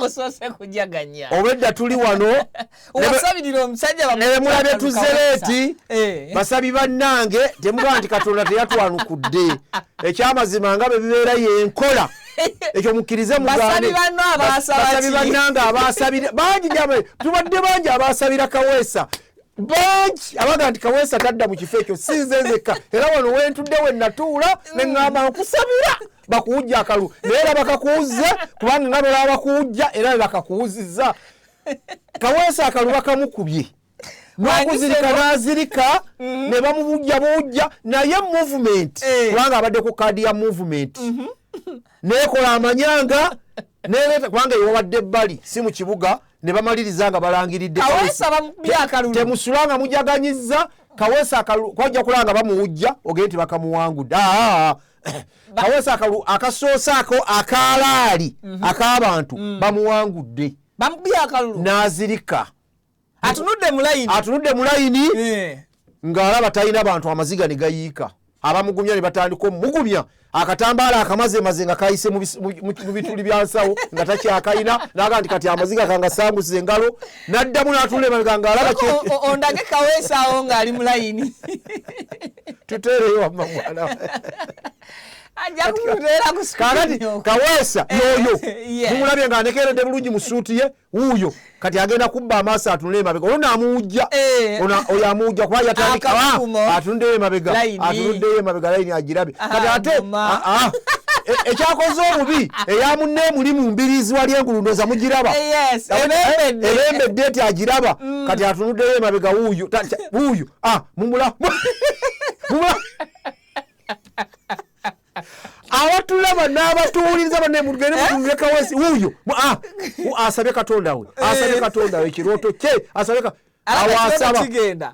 osoose kujaganya obwedda tuli wano wasabirira omusajja nemulabye tuzereeti basabi bannange temugamba nti Katonda teyatwanukudde ekyamazima nga bwe bibeera yenkola ekyo mukkirize mugaane basabi bannange abaasabira bangi tubadde bangi abaasabira Kaweesa bangi abaga nti Kaweesa tadda mu kifo ekyo sinzenzeka era wano wentudde wennatuula ne ŋŋamba nkusabira bakuwujja akalu naye era bakakuwuzze kubanga nga bwe baba bakuwujja era bakakuwuzizza Kaweesa akalu bakamukubye n'okuzirika n'azirika ne bamubujja naye movement kubanga abadde ku kaadi ya movement nekola amanyanga nereeta kubanga yewabadde ebbali si mu kibuga ne bamaliriza nga balangiridde temusulanga mujaganyizza Kaweesa kwajja kulanga bamuwujja ogende nti bakamuwangudde Kaweesa akasoosaako akalaali ak'abantu bamuwangudde bamubya akalulu n'azirika atunudde mu layini ng'alaba talina bantu amaziga ne gayiika abamugumya ne batandika omugumya akatambaala akamaze nga kayise mu bituli bya nsawo nga takyakayina naga nti kati amaziga kangasangusiza engalo n'addamu n'atula emabega ng'alaba ondage Kaweesa awo ng'ali mu layini tuteereyo wamma mwana kakati Kaweesa yoyo mumulabye ng'anekeredde bulungi mu suuti ye wuuyo kati agenda kubba amaaso atunule emabega olwo n'amuwujja oyo amuwujja kuba yatandika atunuddeyo emabega layini agirabe kati ate ekyakoze obubi eya munne muli mu mbirizi wali engulu ndooza mugiraba erembedde eti agiraba kati atunuddeyo emabega wuuyo mumula awatulaba n'abatuwuliriza banne mugende mutunule Kaweesa wuuyo asabye Katonda we ekirooto kye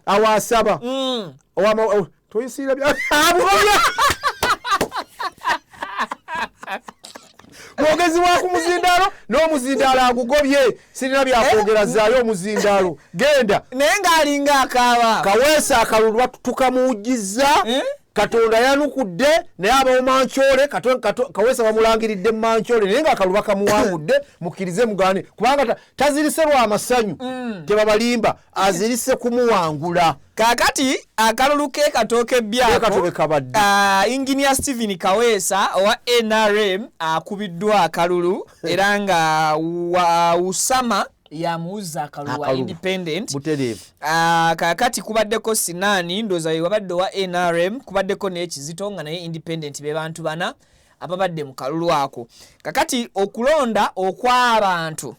awasaba toyisiira mwogezi wa ku muzindaalo n'omuzindaalo agugobye sirina byakwogera zaayo omuzindaalo genda naye ng'alinga akaaba Kaweesa akalulu tukamuwujjizza Katonda yanukudde naye abawumancyole Kaweesa bamulangiridde mu mancyole naye ng'akaluba kamuwangudde mukkirize mugane kubanga tazirise lwa masanyu tebabalimba azirise kumuwangula kakati akalulu ke katooke byako kabadde Engineer Stephen Kaweesa owa NRM akubiddwa akalulu era nga Usama yamuuza akalulu wa independent butereevu kakati kubaddeko Sinani ndoza wabadde wa NRM kubaddeko n'ekizito nga naye independent be bantu bana ababadde mu kalulu ako kakati okulonda okw'abantu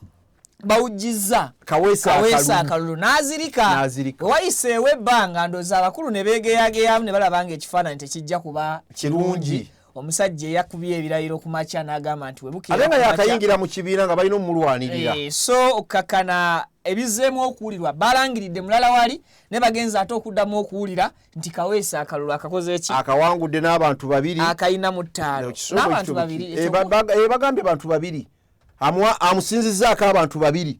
bawujjiza Kaweesa akalulu n'azirika wayiseewo ebbanga ndoza abakulu ne beegeyageyamu ne balaba nga ekifaananyi tekijja kuba kirungi omusajja eyakubye ebirayiro ku makya n'agamba nti ate nga yakayingira mu kibiina nga balina omulwanirira so okakana ebizeemu okuwulirwa balangiridde mulala wali ne bagenza ate okuddamu okuwulira nti Kaweesa akalulu akakoze eki akawangudde n'abantu babiri akayina mu ttaalo n'abantu babiri bagambye bantu babiri amusinzizzaako abantu babiri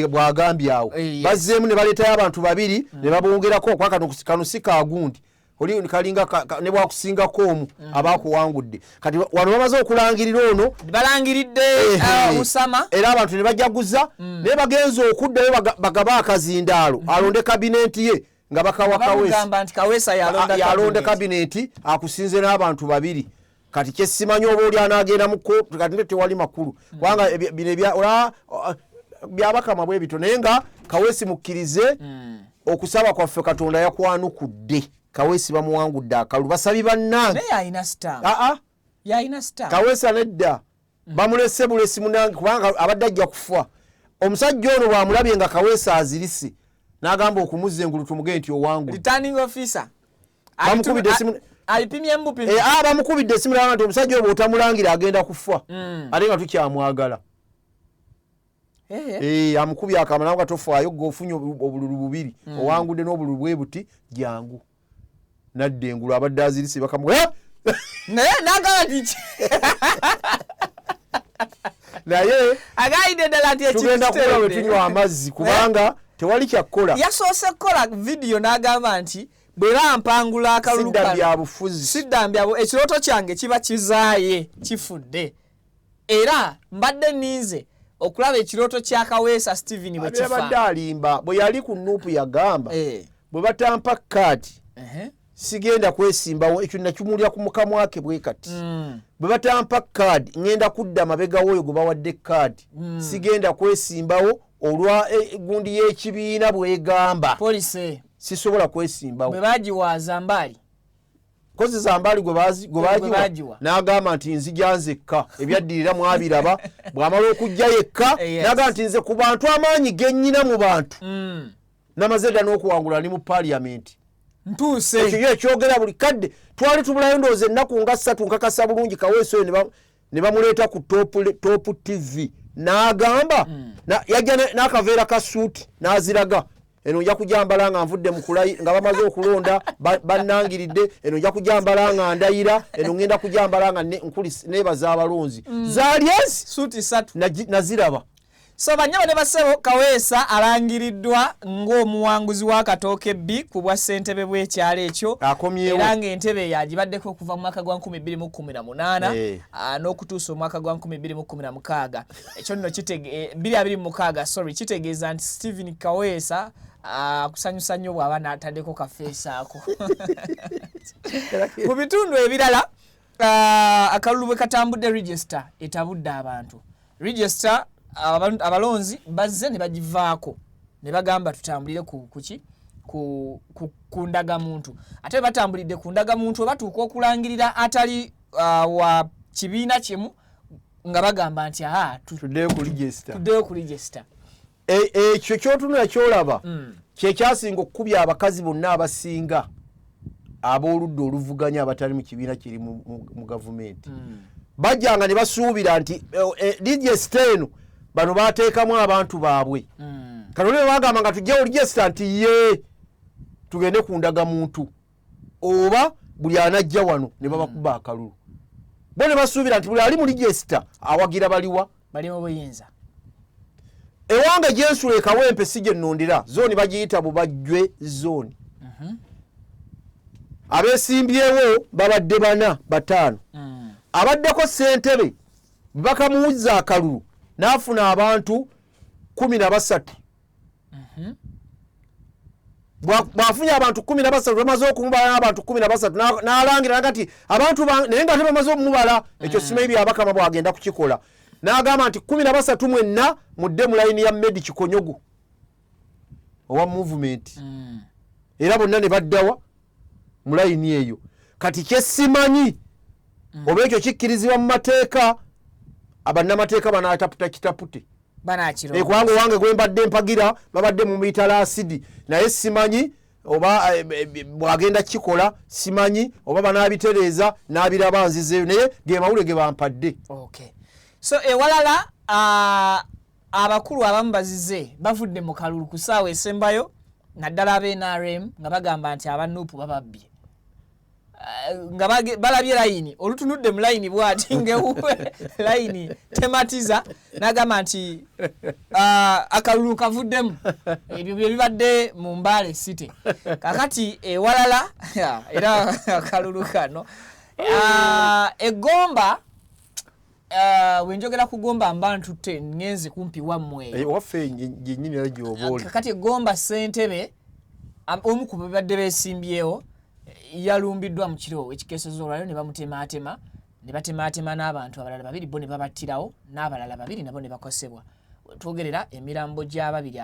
bw'agambye awo bazzeemu ne baleetayo abantu babiri ne babongerako kwa kano si kaagundi oli kalinga ne bwakusingako omu abakuwangudde kati wano bamaze okulangirira ono balangiridde Usama era abantu ne bajaguza naye bagenza okuddayo bagaba akazindaalo alonde kabineti ye nga bakawa Kaweesa yalonde kabineti akusinze n'abantu babiri kati kyesimanyi oba oli anaagenda mu kkooti kati tewali makulu kubanga bino byabakama bwe bito naye nga Kaweesa mukkirize okusaba kwaffe Katonda yakwanukudde Kaweesa bamuwangudde akalulu basabi bannange Kaweesa nedda bamulese bulesi munange kubanga abadde ajja kufa omusajja ono bwamulabye nga Kaweesa azirise n'agamba okumuzza engulu tumugende nti owangudde returning officer bamukubidde esimu alipimye embupimi bamukubidde esimu n'agamba nti omusajja obo otamulangira agenda kufa ate nga tukyamwagala amukubye akamala nga tofaayo g'ofunye obululu bubiri owangudde n'obululu bwe buti jangu nadde engulu abadde azirise bakamuwa naye nagamba nti naye agayidde ddala nti tugenda kukola bwe tunywa amazzi kubanga tewali kyakkola yasoose kukola vidiyo n'agamba nti bwe bampangula akalulu siddambyabufuzi ekirooto kyange kiba kizaaye kifudde era mbadde ninze okulaba ekirooto kya Kaweesa Stephen bwe kifa abadde alimba bwe yali ku nuupu yagamba bwe batampa kaadi sigenda kwesimbawo ekyo nakimulya ku mukamwa ke bwe kati bwe batampa kaadi ngenda kudda mabega woyo gwe bawadde kaadi sigenda kwesimbawo olwa gundi y'ekibiina bwegamba polisi sisobola kwesimbawo bwe bagiwaza mbali kozi za mbali gwe bagiwa n'agamba nti nzija nzekka ebyaddirira mwabiraba bw'amala okujja yekka n'agamba nti nze ku bantu amaanyi gennyina mu bantu namazedda n'okuwangula ni mu parliament ntuuse ekyo ekyogera buli kadde twali tubulayo ndowooza ennaku nga 3 nkakasa bulungi Kaweesa oyo ne bamuleeta ku top TV n'agamba yajja n'akaveera ka suuti n'aziraga eno nja kujambala nga nvudde mu kulayi nga bamaze okulonda bannangiridde eno nja kujambala nga ndayira eno ngenda kujambala nga nebaza abalonzi zaali ezi suuti 3 naziraba. So banyama ne basebo Kaweesa alangiriddwa ng'omuwanguzi w'akatooke B ku bwa ssentebe bw'ekyalo ekyo era ng'entebe yagibaddeko okuva mu mwaka gwa 2018 n'okutuusa omwaka gwa 2016 ekyo nno 2026 kitegeeza nti Stephen Kaweesa kusanyusa nnyo bw'aba n'ataddeko kafeesa ako. Mu bitundu ebirala akalulu bwe katambudde register etabudde abantu register abalonzi bazze ne bagivaako ne bagamba tutambulire ku ndagamuntu ate batambulidde ku ndagamuntu obatuuka okulangirira atali wa kibiina kimu nga bagamba nti tuddeyo ku register ekyo kyotunula kyolaba kyekyasinga okukubya abakazi bonna abasinga ab'oludda oluvuganya abatali mu kibiina kiri mu gavumenti bajjanga ne basuubira nti register eno bano bateekamu abantu baabwe kano ne bagamba nga tujjawo register nti ye tugende ku ndagamuntu oba buli anajja wano ne babakuba akalulu bo ne basuubira nti buli ali mu register awagira baliwa bali mu buyinza ewange gyensula ekawempe si gye nnondera zooni bagiyita bubajjwe zooni abeesimbyewo babadde 4-5 abaddeko ssentebe bakamuwuza akalulu n'afuna abantu 13 bwafunye abantu 13 bamaze okumubala n'abantu 13 n'alangira nagati abantu naye nga tebamaze okumubala ekyo simanyi byabakama bwagenda kukikola n'agamba nti 13 mwenna mudde mu layini ya Medi Kikonyogo owa movement era bonna ne baddawa mu layini eyo kati kyesimanyi oba ekyo kikkirizibwa mu mateeka abannamateeka banaataputa kitapute kubanga wange gwe mbadde mpagira babadde mu mitala asidi naye simanyi oba bwagenda kikola simanyi oba banaabitereeza n'abiraba nzizeeyo naye ge mawule ge bampadde. So ewalala abakulu abamu bazize bavudde mu kalulu ku ssaawa esembayo naddala ab'NRM nga bagamba nti abanuupu bababbye nga balabye layini olutunudde mu layini bwati ngewuwe layini tematiza n'agamba nti akalulu kavuddemu ebyo bye bibadde mu Mbale City kakati ewalala era akalulu kano egomba wenjogera kugomba mbantu te ngenze kumpi wammwe waffe nnyini era gy'obooli kakati egomba ssentebe omu ku babadde beesimbyewo yalumbiddwa mu kiro ekikeesozo olwaliro ne bamutemaatema ne batemaatema n'abantu abalala 2 bo ne babattirawo n'abalala 2 nabo ne bakosebwa twogerera emirambo gy'ababiri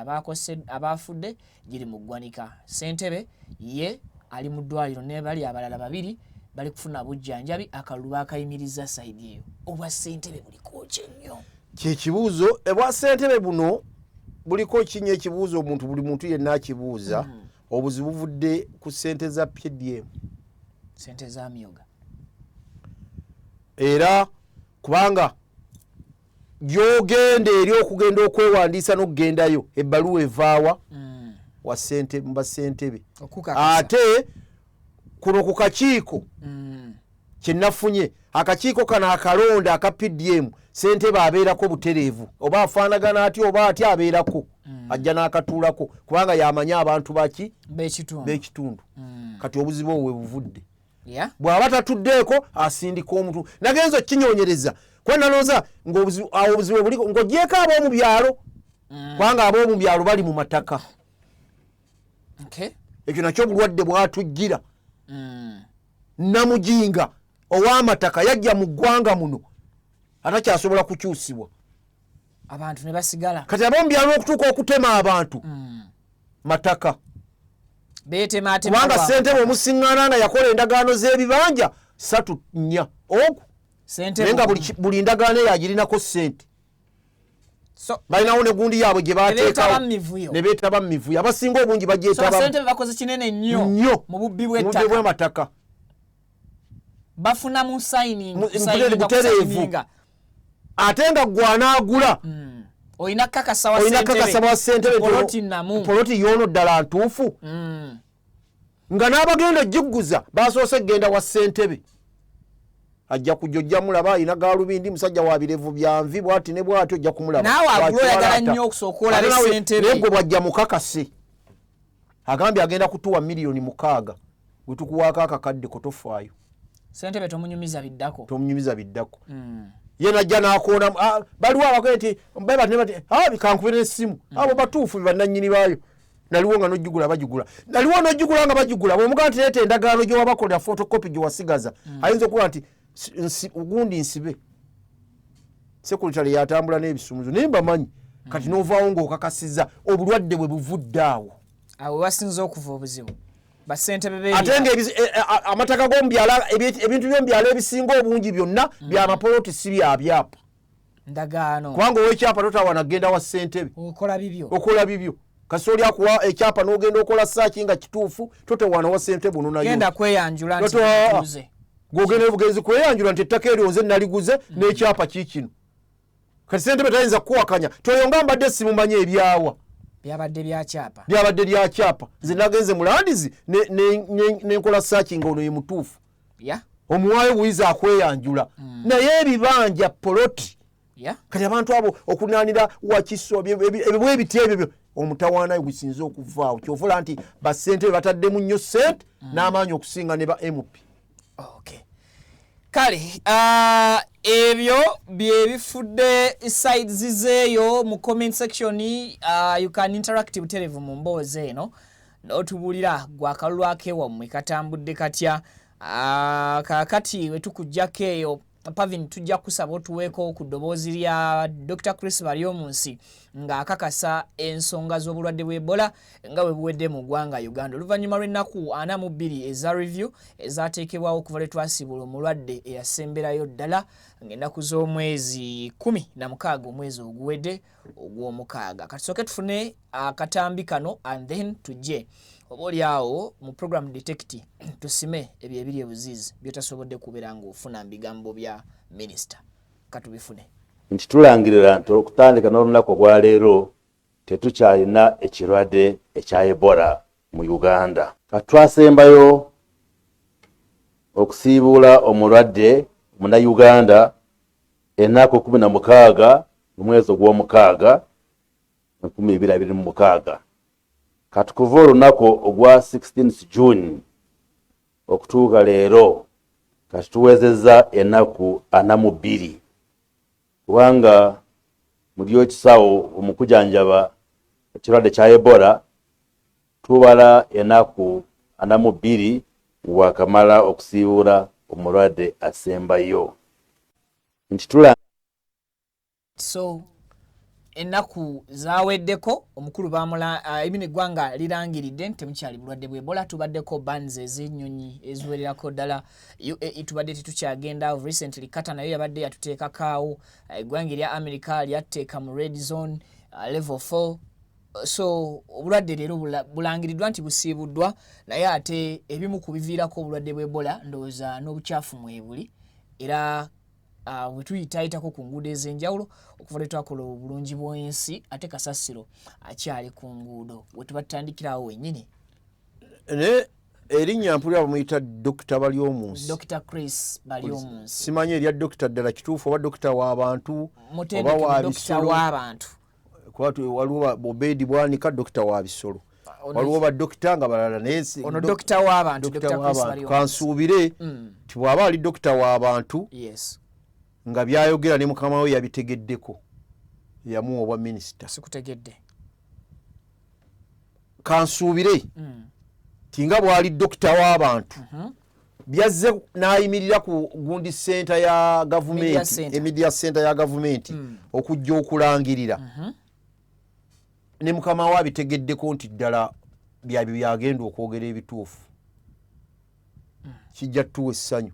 abafudde giri mu ggwanika ssentebe ye ali mu ddwaliro ne bali abalala 2 bali kufuna bujjanjabi akalulu bakayimiriza sayidi eyo obwa ssentebe buliko kye nnyo kyekibuuzo ebwa ssentebe buno buliko kinnya ekibuuzo buli muntu yenna akibuuza obuzibu buvudde ku ssente za PDM ssente za myoga era kubanga gyogenda eri okugenda okwewandiisa n'okugendayo ebbaluwa evaawa wa ssente mba ssentebe ate kuno ku kakiiko kyenafunye akakiiko kano akalonda aka PDM ssentebe abeerako butereevu oba afaanagana atya oba atya abeerako ajja n'akatuulako kubanga yamanya abantu baki b'ekitundu kati obuzibu obwo we buvudde bw'aba tatuddeeko asindika omuntu nagenza okukinyonyereza kuba nalooza ng'awo obuzibu buliko ng'ogyeko ab'omu byalo kubanga ab'omu byalo bali mu mataka ekyo nakyo bulwadde bwatujjira namujinga ow'amataka yajja mu ggwanga muno atakyasobola kukyusibwa abantu ne basigala kati ab'omu byalo okutuuka okutema abantu mataka kubanga ssentebe omusiŋŋaana nga yakola endagaano z'ebibanja 3-4 ogwo naye nga buli ndagaano eyo agirinako ssente balinawo ne gundi yaabwe gye baateekawo ne beetaba mu mivuyo abasinga obungi bagyetaba ssente bakoze kinene nnyo mu bubbi bw'ettaka bafuna mu signing ate nga gwanaagula olina kakasa wa ssentebe poloti yoono ddala ntuufu nga n'abagenda jigguza basoose genda wa ssentebe ajja kujja mulaba alina gaalubindi musajja wa birevu byanvi bwati ne bwati ojja kumulaba naawe aguloyagala nnyo okusooka olaba ssentebe naye gwe bwajja mukakase agambye agenda kutuwa $6,000,000 gwe tukuwaako akakadde ko tofaayo ssentebe tomunyumiza biddako ye najja n'akoona baliwo abakoe nti bati bikankubira essimu abo batuufu bannannyini baayo naliwo nga nojjugula bagigula naliwo nojjugula nga bagigula bw'omugaa nti leeta endagaano gye wabakolera fotokopi gye wasigaza ayinza okuba nti gundi nsibe sekuritale yatambula n'ebisumuzo naye mbamanyi kati n'ovaawo ng'okakasiza obulwadde bwe buvudde awo wasinza okuva obuzibu ate nga amataka g'omubyalo ebintu by'omubyalo ebisinga obungi byonna byamapoloti si byabyapa ndagaano kubanga ow'ekyapa totawana genda wa ssentebe okola bibyo kasi oli akuwa ekyapa n'ogenda okola saaki nga kituufu totawana wa ssentebe ono nayo genda kweyanjula nti gwogenda obugenzi kweyanjula nti ettaka eryo nze naliguze n'ekyapa kiikino kati ssentebe tayinza kukuwakanya toyonga mbadde simumanyi ebyawa byabadde bya kyapa nze nagenze mulandizi nenkola saaki nga ono ye mutuufu omuwaayo buyiza akweyanjula naye ebibanja poloti kati abantu abo okunaanira wakiso ebibwe ebiti ebyo omutawaana gusinze okuvaawo kyovula nti bassentebe bataddemu nnyo ssente n'amaanyi okusinga ne ba MP. Kale ebyo bye bifudde sides zeeyo mu comment section. You can interact buterevu mu mboozi eno n'otubulira gwakalwako ewammwe katambudde katya. Kakati we tukujjako eyo Pavin tujja kusaba otuweeko ku ddoboozi lya Dr. Chris Baryomunsi ng'akakasa ensonga z'obulwadde bw'Ebola nga bwe buwedde mu ggwanga Uganda. Oluvannyuma lw'ennaku 42 eza review ezaateekebwawo okuva lwe twasibula omulwadde eyasemberayo ddala ng'ennaku z'omwezi 16 omwezi oguwedde ogw'omukaaga. Katusooke tufune akatambi kano and then tujje oboli awo mu program detect tusime ebyo ebiri ebuzizi byotasobodde kubeera ng'ofuna bigambo bya minisita katubifune. Nti tulangirira nti okutandika n'olunaku olwa leero tetukyalina ekirwadde ekya Ebola mu Uganda. Katwasembayo okusiibula omulwadde Munnayuganda ennaku 16 mu mwezi ogw'omukaaga 2026. Katukuva olunaku ogwa 16 June okutuuka leero kati tuwezezza ennaku 42 kubanga mu lyokisawo omukujanjaba ekirwadde kya Ebola tubala ennaku 42 wakamala okusiibula omulwadde asembayo. So ennaku zaweddeko omukulu bamula ebine eggwanga lirangiridde nti temukyali bulwadde bw'Ebola. Tubaddeko bans ez'ennyonyi eziwererako ddala. UAE tubadde tetukyagenda. Recently Qatar nayo yabadde yatuteekakaawo. Eggwanga erya America lyatteeka mu red zone level 4. So obulwadde leero bulangiriddwa nti busiibuddwa naye ate ebimu ku biviirako obulwadde bw'Ebola ndowooza n'obukyafu mwebuli era we tuyitaayitako ku nguudo ez'enjawulo okuva lwe twakola obulungi bw'ensi ate kasasiro akyali ku nguudo we tuba tutandikirawo wennyini. Erinnya mpulira bamuyita Dr. Baryomunsi. Dr. Chris Baryomunsi. Simanyi erya Dr. ddala kituufu oba Dr. w'abantu oba wa bisolo. Waliwo Obedi Bwanika Dr. wa bisolo. Waliwo ba Dr. nga balala naye ono Dr. w'abantu Dr. Chris Baryomunsi. Kansuubire ti bw'aba ali Dr. w'abantu nga byayogera ne mukama we yabitegeddeko yamuwa obwa minisita. Sikutegedde. Kansuubire tinga bwali Dr. w'abantu byazze n'ayimirira ku gundi center ya government, media center ya government okujja okulangirira ne mukama we abitegeddeko nti ddala byabyo byagenda okwogera ebituufu. Kijja tuwe essanyu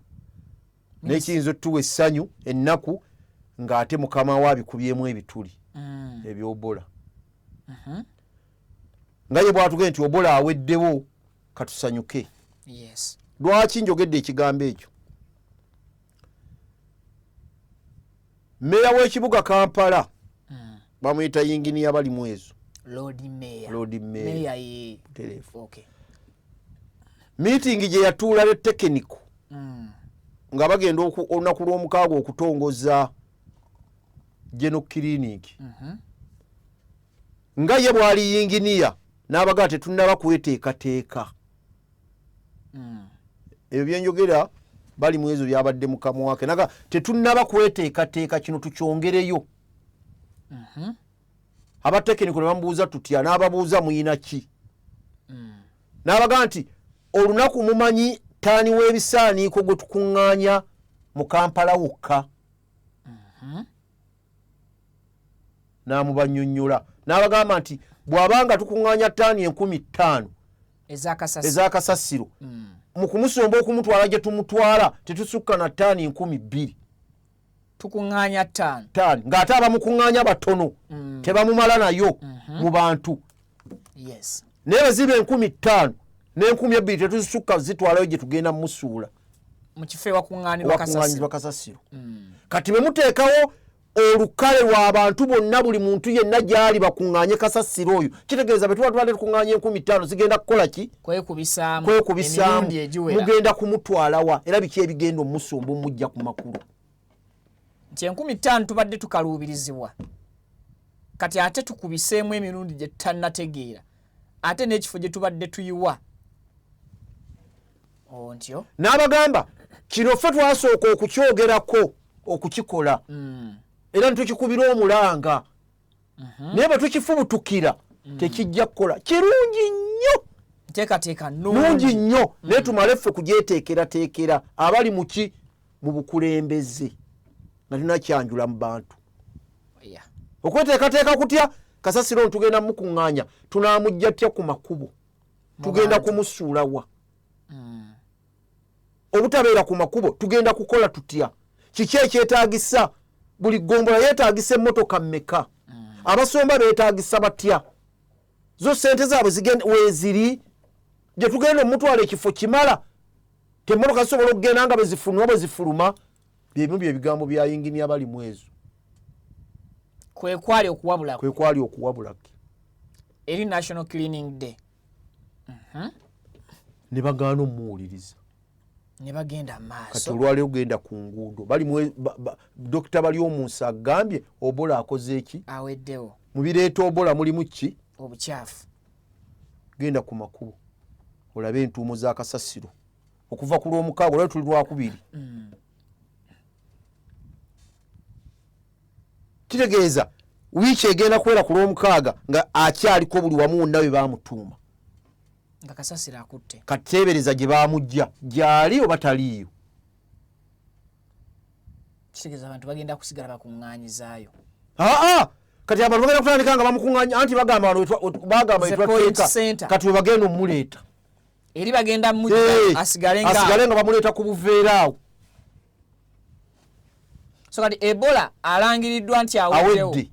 n'ekiyinza otuwa essanyu ennaku ng'ate mukama we abikubyemu ebituli ebyobola nga ye bwatugende nti obola aweddewo katusanyuke. Lwaki njogedde ekigambo ekyo? Meya w'ekibuga Kampala bamuyita yinginiya bali mwezo Lord Mayor meeting gye yatuula le technical nga bagenda olunaku lw'omukaaga okutongoza General Clinic nga ye bwali yinginiya n'abagaa tetunnaba kweteekateeka. Ebyo byenjogera bali mwezo byabadde mu kamwa ke naga tetunnaba kweteekateeka kino tukyongereyo. Abatekiniko ne bamubuuza tutya n'ababuuza muyina ki? N'abagaa nti olunaku mumanyi taani w'ebisaaniiko gwe tukuŋŋaanya mu Kampala wokka. N'amubannyonnyola n'abagamba nti bw'abanga tukuŋŋaanya taani 15,000 ez'akasasiro mu kumusomba okumutwala gye tumutwala tetusukka na taani 12,000 tukuŋŋaanya taani ng'ate abamukuŋŋaanya batono tebamumala nayo mu bantu. Naye bwe ziba 15,000 ne12,000 tetusukka zitwalayo gye tugenda mumusuula mu kifo ewakuŋŋaanirwa kasasiro. Kati bwe muteekawo olukale lw'abantu bonna buli muntu yenna gy'ali bakuŋŋaanye kasasiro oyo kitegeeza bwe tuba tubadde tukuŋŋaanye 15,000 zigenda kukola ki? Kwekubisaamu mugenda kumutwalawa era biki ebigenda omusumba omujja ku makulu nti 15,000 tubadde tukaluubirizibwa kati ate tukubiseemu emirundi gye tutannategeera ate n'ekifo gye tubadde tuyiwa ontyo. N'abagamba kino ffe twasooka okukyogerako okukikola era netukikubira omulanga naye bwe tukifubutukira tekijja kukola kirungi nnyo nteekateeka nungi nnyo naye tumale ffe kugyeteekerateekera abali muki mu bukulembeze nga tunakyanjula mu bantu okweteekateeka kutya kasasiro ntugenda mukuŋŋaanya tunaamujja tya ku makubo tugenda kumusuulawa obutabeera ku makubo tugenda kukola tutya kiki ekyetaagisa buli gombola yeetaagisa emmotoka mmeka abasomba beetaagisa batya zo sente zaabwe weeziri gye tugenda omutwala ekifo kimala temmotoka zisobola okugenda nga bwe zifuluma byebimu byebigambo bya yinginiya bali mwezo kwekwali okuwabulake eri National Cleaning Day ne bagaana omuwuliriza ne bagenda maaso kati olwaleero genda ku nguudo bali Dr. Balyomunsi agambye obola akoze eki aweddewo mu bireeta obola mulimu ki obukyafu genda ku makubo olabe entuumo za kasasiro okuva ku lw'omukaaga olwali tuli lwakubiri kitegeeza wiiki egenda kuwera ku lw'omukaaga nga akyaliko buli wamu wonna we baamutuuma nga kasasiro akutte kati teebereza gye baamujja gyali oba taliiyo kitegeeza abantu bagenda kusigala bakuŋŋaanyizaayo kati abantu bagenda kutandika nga bamukuŋŋaanya anti bagamba etwateeka kati we bagenda omumuleeta eri bagenda asigale nga bamuleeta ku buveera awo so kati Ebola alangiriddwa nti awedde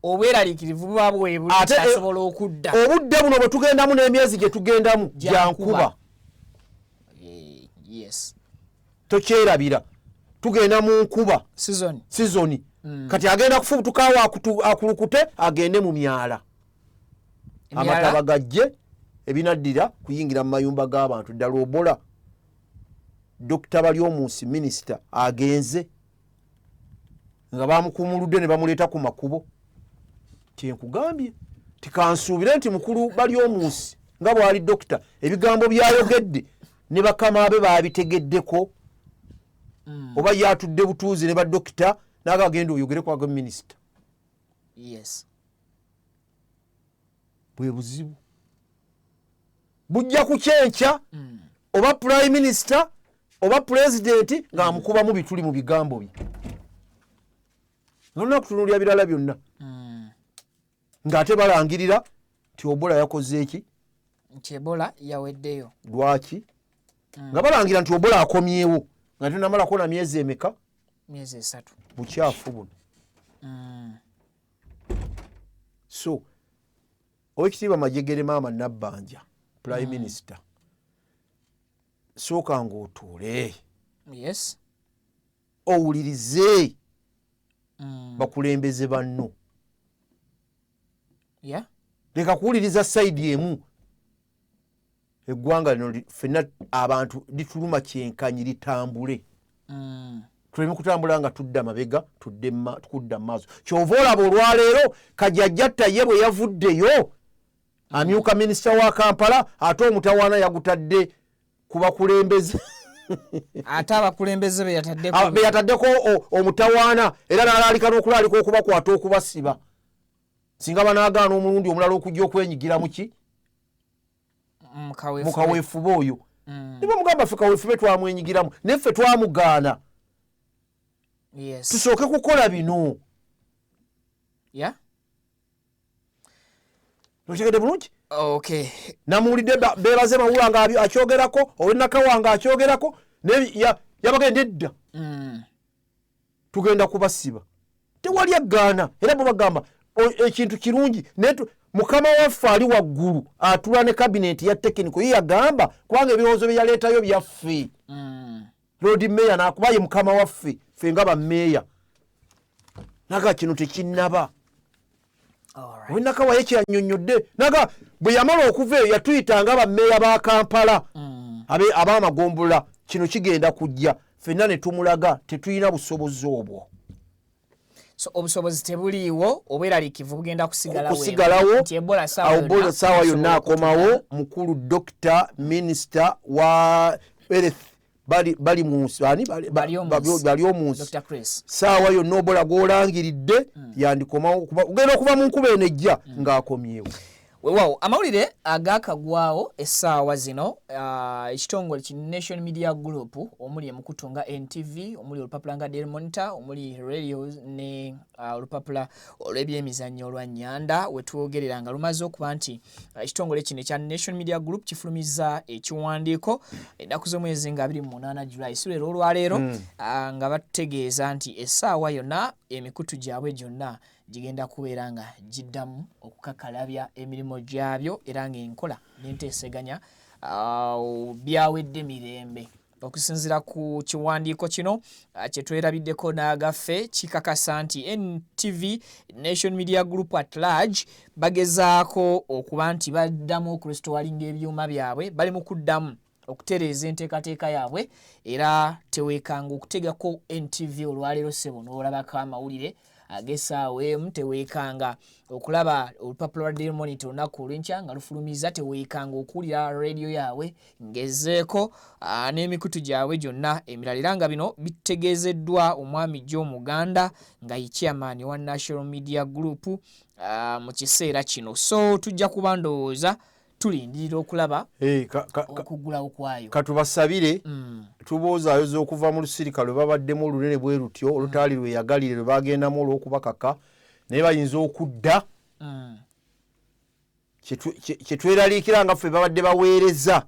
obweraliikirivu buba bwebuli kyasobola okudda obudde buno bwe tugendamu n'emyezi gye tugendamu gyankuba tokyerabira tugenda mu nkuba sizoni kati agenda kufubutukaawo akulukute agende mu myala amataba gajje ebinaddira kuyingira mu mayumba g'abantu ddala obola Dr. Balyomunsi minisita agenze nga bamukumuludde ne bamuleeta ku makubo kyenkugambye tikansuubire nti mukulu Balyomunsi nga bwali dokita ebigambo byayogedde ne bakama abe babitegeddeko oba yatudde butuuzi ne badokita n'agagenda oyogere kwaga minisita bwe buzibu bujja ku kyenkya oba prime minister oba president ng'amukubamu bituli mu bigambo bye nonna kutunulira birala byonna ng'ate balangirira nti Obola yakoze eki nti Ebola yaweddeyo lwaki nga balangira nti Obola akomyewo nga tenamalako na myezi emeka myezi 3 bukyafu buno So Oweekitiibwa Majegere Maama Nabbanja Prime Minister sooka ng'otuule owulirize bakulembeze banno leka kuwuliriza sayidi emu. Eggwanga lino ffenna abantu lituluma kyenkanyi litambule tuleme kutambula nga tudda mabega tukudda mu maaso. Kyova olaba olwaleero Kajjajjatta ye bwe yavuddeyo amyuka minisita wa Kampala ate omutawaana yagutadde ku bakulembeze ate abakulembeze be yataddeko omutawaana era n'alaalika n'okulaalika okubakwata okubasiba singa banaagaana omulundi omulala okujja okwenyigira muki mu kaweefube oyo niba mugamba ffe kaweefube twamwenyigiramu neffe twamugaana. Tusooke kukola bino. Otegedde bulungi? Namuwulidde beebaze Mawula nga akyogerako Owenakawa nga akyogerako yabagenda edda tugenda kubasiba tewali aggaana era bwe bagamba ekintu kirungi mukama waffe ali waggulu atula ne kabineeti ya tekiniko ye yagamba kubanga ebirowoozo bye yaleetayo byaffe Lord Mayor n'akuba ye mukama waffe ffe nga bammeeya naga kino tekinnaba. Owenakawa ye kyannyonnyodde naga bwe yamala okuva eyo yatuyitanga bammeeya ba Kampala ab'amagombola kino kigenda kujja ffenna ne tumulaga tetulina busobozi obwo. So obusobozi tebuliiwo obweraliikivu bugenda kusigalawo Ebola saawa yonna akomawo. Mukulu Dr. Minister wa Health bali munsi bali omunsi saawa yonna Ebola g'olangiridde yandikomawo ogenda okuva mu nkuba eno ejja ng'akomyewo. Weewaawo amawulire agaakagwawo essaawa zino ekitongole ki Nation Media Group omuli emukutu nga NTV omuli olupapula nga Daily Monitor omuli radio ne olupapula olw'ebyemizannyo olwa Nyanda wetwogerera nga lumaze okuba nti ekitongole kino ekya Nation Media Group kifulumizza ekiwandiiko ennaku z'omwezi nga 28 July so leero olwaleero nga batutegeeza nti essaawa yonna emikutu gyabwe gyonna gigenda kubeera nga giddamu okukakalabya emirimu gyabyo era ng'enkola n'enteeseganya byawedde mirembe. Okusinziira ku kiwandiiko kino kye twerabiddeko n'agaffe kikakasa nti NTV Nation Media Group at large bagezaako okuba nti baddamu okurestoringa ebyuma byabwe bali mu kuddamu okutereeza enteekateeka yaabwe era teweekanga okutegako NTV olwaleero ssebo n'olabako amawulire ag'essaawa emu teweekanga okulaba olupapula lwa Daily Monitor olunaku olw'enkya nga lufulumiza teweekanga okuwulira radio yaabwe ngezeeko n'emikutu gyabwe gyonna emirala era nga bino bitegeezeddwa omwami Joe Muganda nga ye chairman wa National Media Group mu kiseera kino so tujja kuba ndowooza tulindirira okulaba okugulawo kwayo. Katubasabire tuboozaayo z'okuva mu lusirika lwe babaddemu olunene bwe lutyo olutaali lweyagalire lwe bagendamu olw'okubakaka naye bayinza okudda kye tweraliikira nga ffe babadde baweereza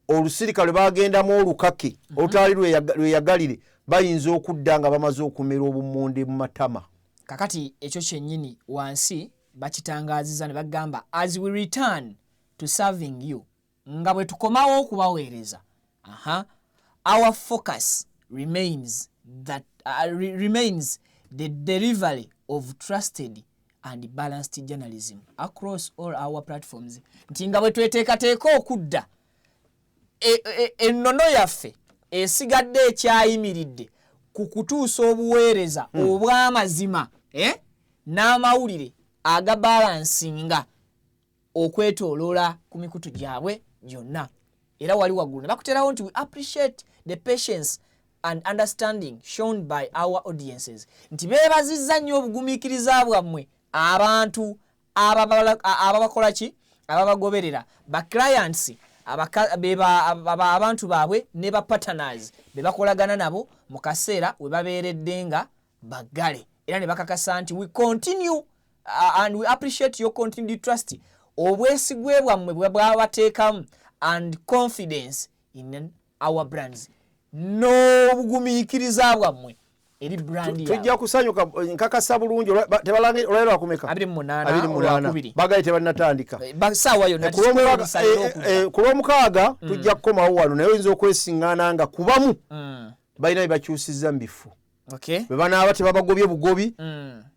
olusirika lwe bagendamu olukake olutaali lweyagalire bayinza okudda nga bamaze okumera obummonde mu matama. Kakati ekyo kyennyini wansi bakitangaziza ne bagamba as we return to serving you nga bwe tukomawo okubaweereza our focus remains the delivery of trusted and balanced journalism across all our platforms. Nti nga bwe tweteekateeka okudda ennono yaffe esigadde ekyayimiridde ku kutuusa obuweereza obw'amazima n'amawulire agabalansinga okwetooloola ku mikutu gyabwe gyonna era wali waggulu ne bakuterawo nti we appreciate the patience and understanding shown by our audiences nti beebazizza nnyo obugumiikiriza bwammwe abantu ababakola ki ababagoberera ba clients abantu baabwe ne ba partners be bakolagana nabo mu kaseera we babeeredde nga baggale era ne bakakasa nti we continue and we appreciate your continued trust obwesigwe bwammwe bwe bwabateekamu and confidence in our brands n'obugumiikiriza bwammwe eri brand ya tujja kusanyuka nkakasa bulungi tebalange olero akumeka 28 bagaye tebalinatandika basawa yonna kulwomukaaga tujja kukomawo wano naye oyinza okwesiŋŋaana nga kubamu balina bebakyusizza mu bifu bwe banaaba tebabagobye bugobi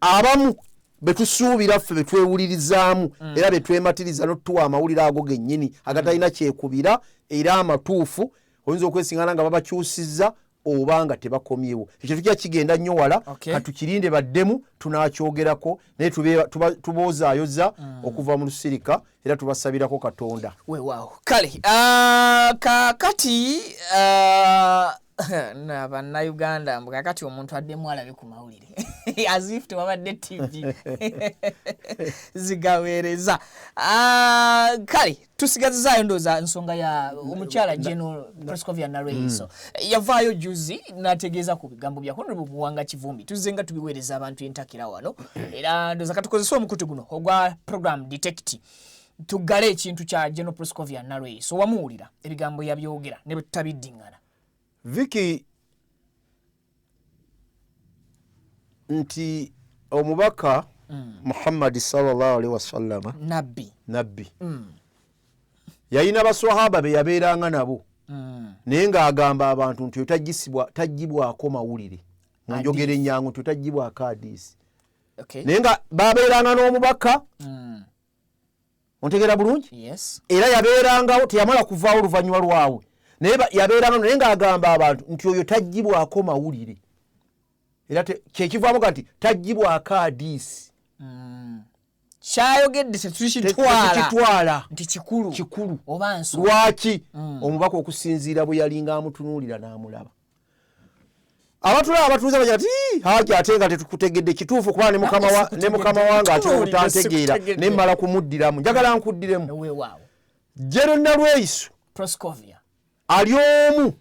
abamu betusuubira ffe betwewulirizaamu era betwematiriza n'otuwa amawulire ago gennyini agatalina kyekubira era amatuufu oyinza okwesiŋŋaana nga babakyusizza oba nga tebakomyewo ekyo tujja kigenda nnyo wala katukirinde baddemu tunakyogerako naye tuboozaayoza okuva mu lusirika era tubasabirako Katonda weewaawo kale kakati bannayuganda mbu kakati omuntu addemu alabe ku mawulire as if tewabadde TV zigaweereza kale tusigazizaayo ndooza nsonga ya omukyala General Proscovia Narweyiso yavaayo juzi n'ategeeza ku bigambo bya Honorable Muwanga Kivumbi tuzze nga tubiweereza abantu entakira wano era ndooza katukozesa omukutu guno ogwa program detect tuggale ekintu kya General Proscovia Narweyiso wamuwulira ebigambo yabyogera ne bwe tutabiddingana Vicky nti omubaka Muhammad sallallahu alaihi wasallam nabbi yayina baswahaba be yabeeranga nabo naye ng'agamba abantu nti tajjibwako mawulire mu njogera ennyangu nti tajjibwako hadiisi naye nga babeeranga n'omubaka ontegeera bulungi era yabeerangawo teyamala kuvaawo oluvannyuma lwawe naye yabeeranga naye ng'agamba abantu nti oyo tajjibwako mawulire era kyekivaamu nti tajjibwako hadiisi kyayogedde tetukitwala nti kikulu oba nsonga lwaki omubaka okusinziira bwe yalinga amutunuulira n'amulaba abatulaba batuuza baja ti haja ate nga tetukutegedde kituufu kuba ne mukama wange ate obutantegeera ne mmala kumuddiramu njagala nkuddiremu General Narweyiso Proscovia ali omu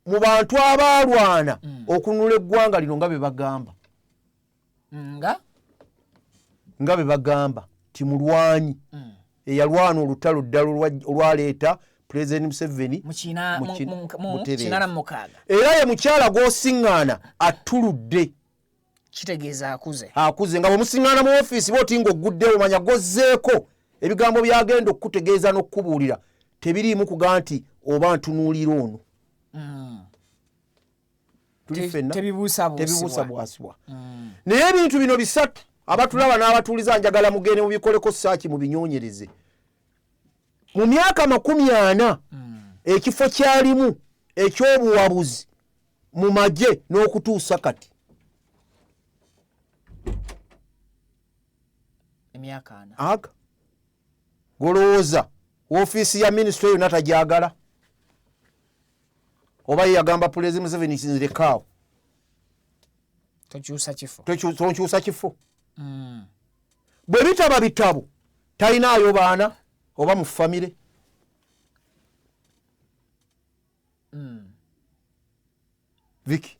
mu bantu abaalwana okununula eggwanga lino nga be bagamba nga be bagamba ti mulwanyi eyalwana olutalo ddala olwaleeta President Museveni era ye mukyala gw'osiŋŋaana atuludde kitegeeza akuze nga bwemusiŋŋaana mu ofiisi booti ng'oguddewo manya gozzeeko ebigambo byagenda okukutegeeza n'okukubuulira tebiriimu kuga nti oba ntunuulira ono tuli ffenna tebibuusabwasibwa naye ebintu bino bisatu abatulaba n'abatuuliza njagala mugende mubikoleko saaki mubinyoonyereze mu myaka 40 ekifo kyalimu ekyobuwabuzi mu magye n'okutuusa kati emyaka 4 golowooza ofiisi ya minisitule yonna tajagala oba yagamba President Museveni sinzirekaawo tonkyusa kifo bwe bitaba bitabo talinaayo baana oba mu famire Vicky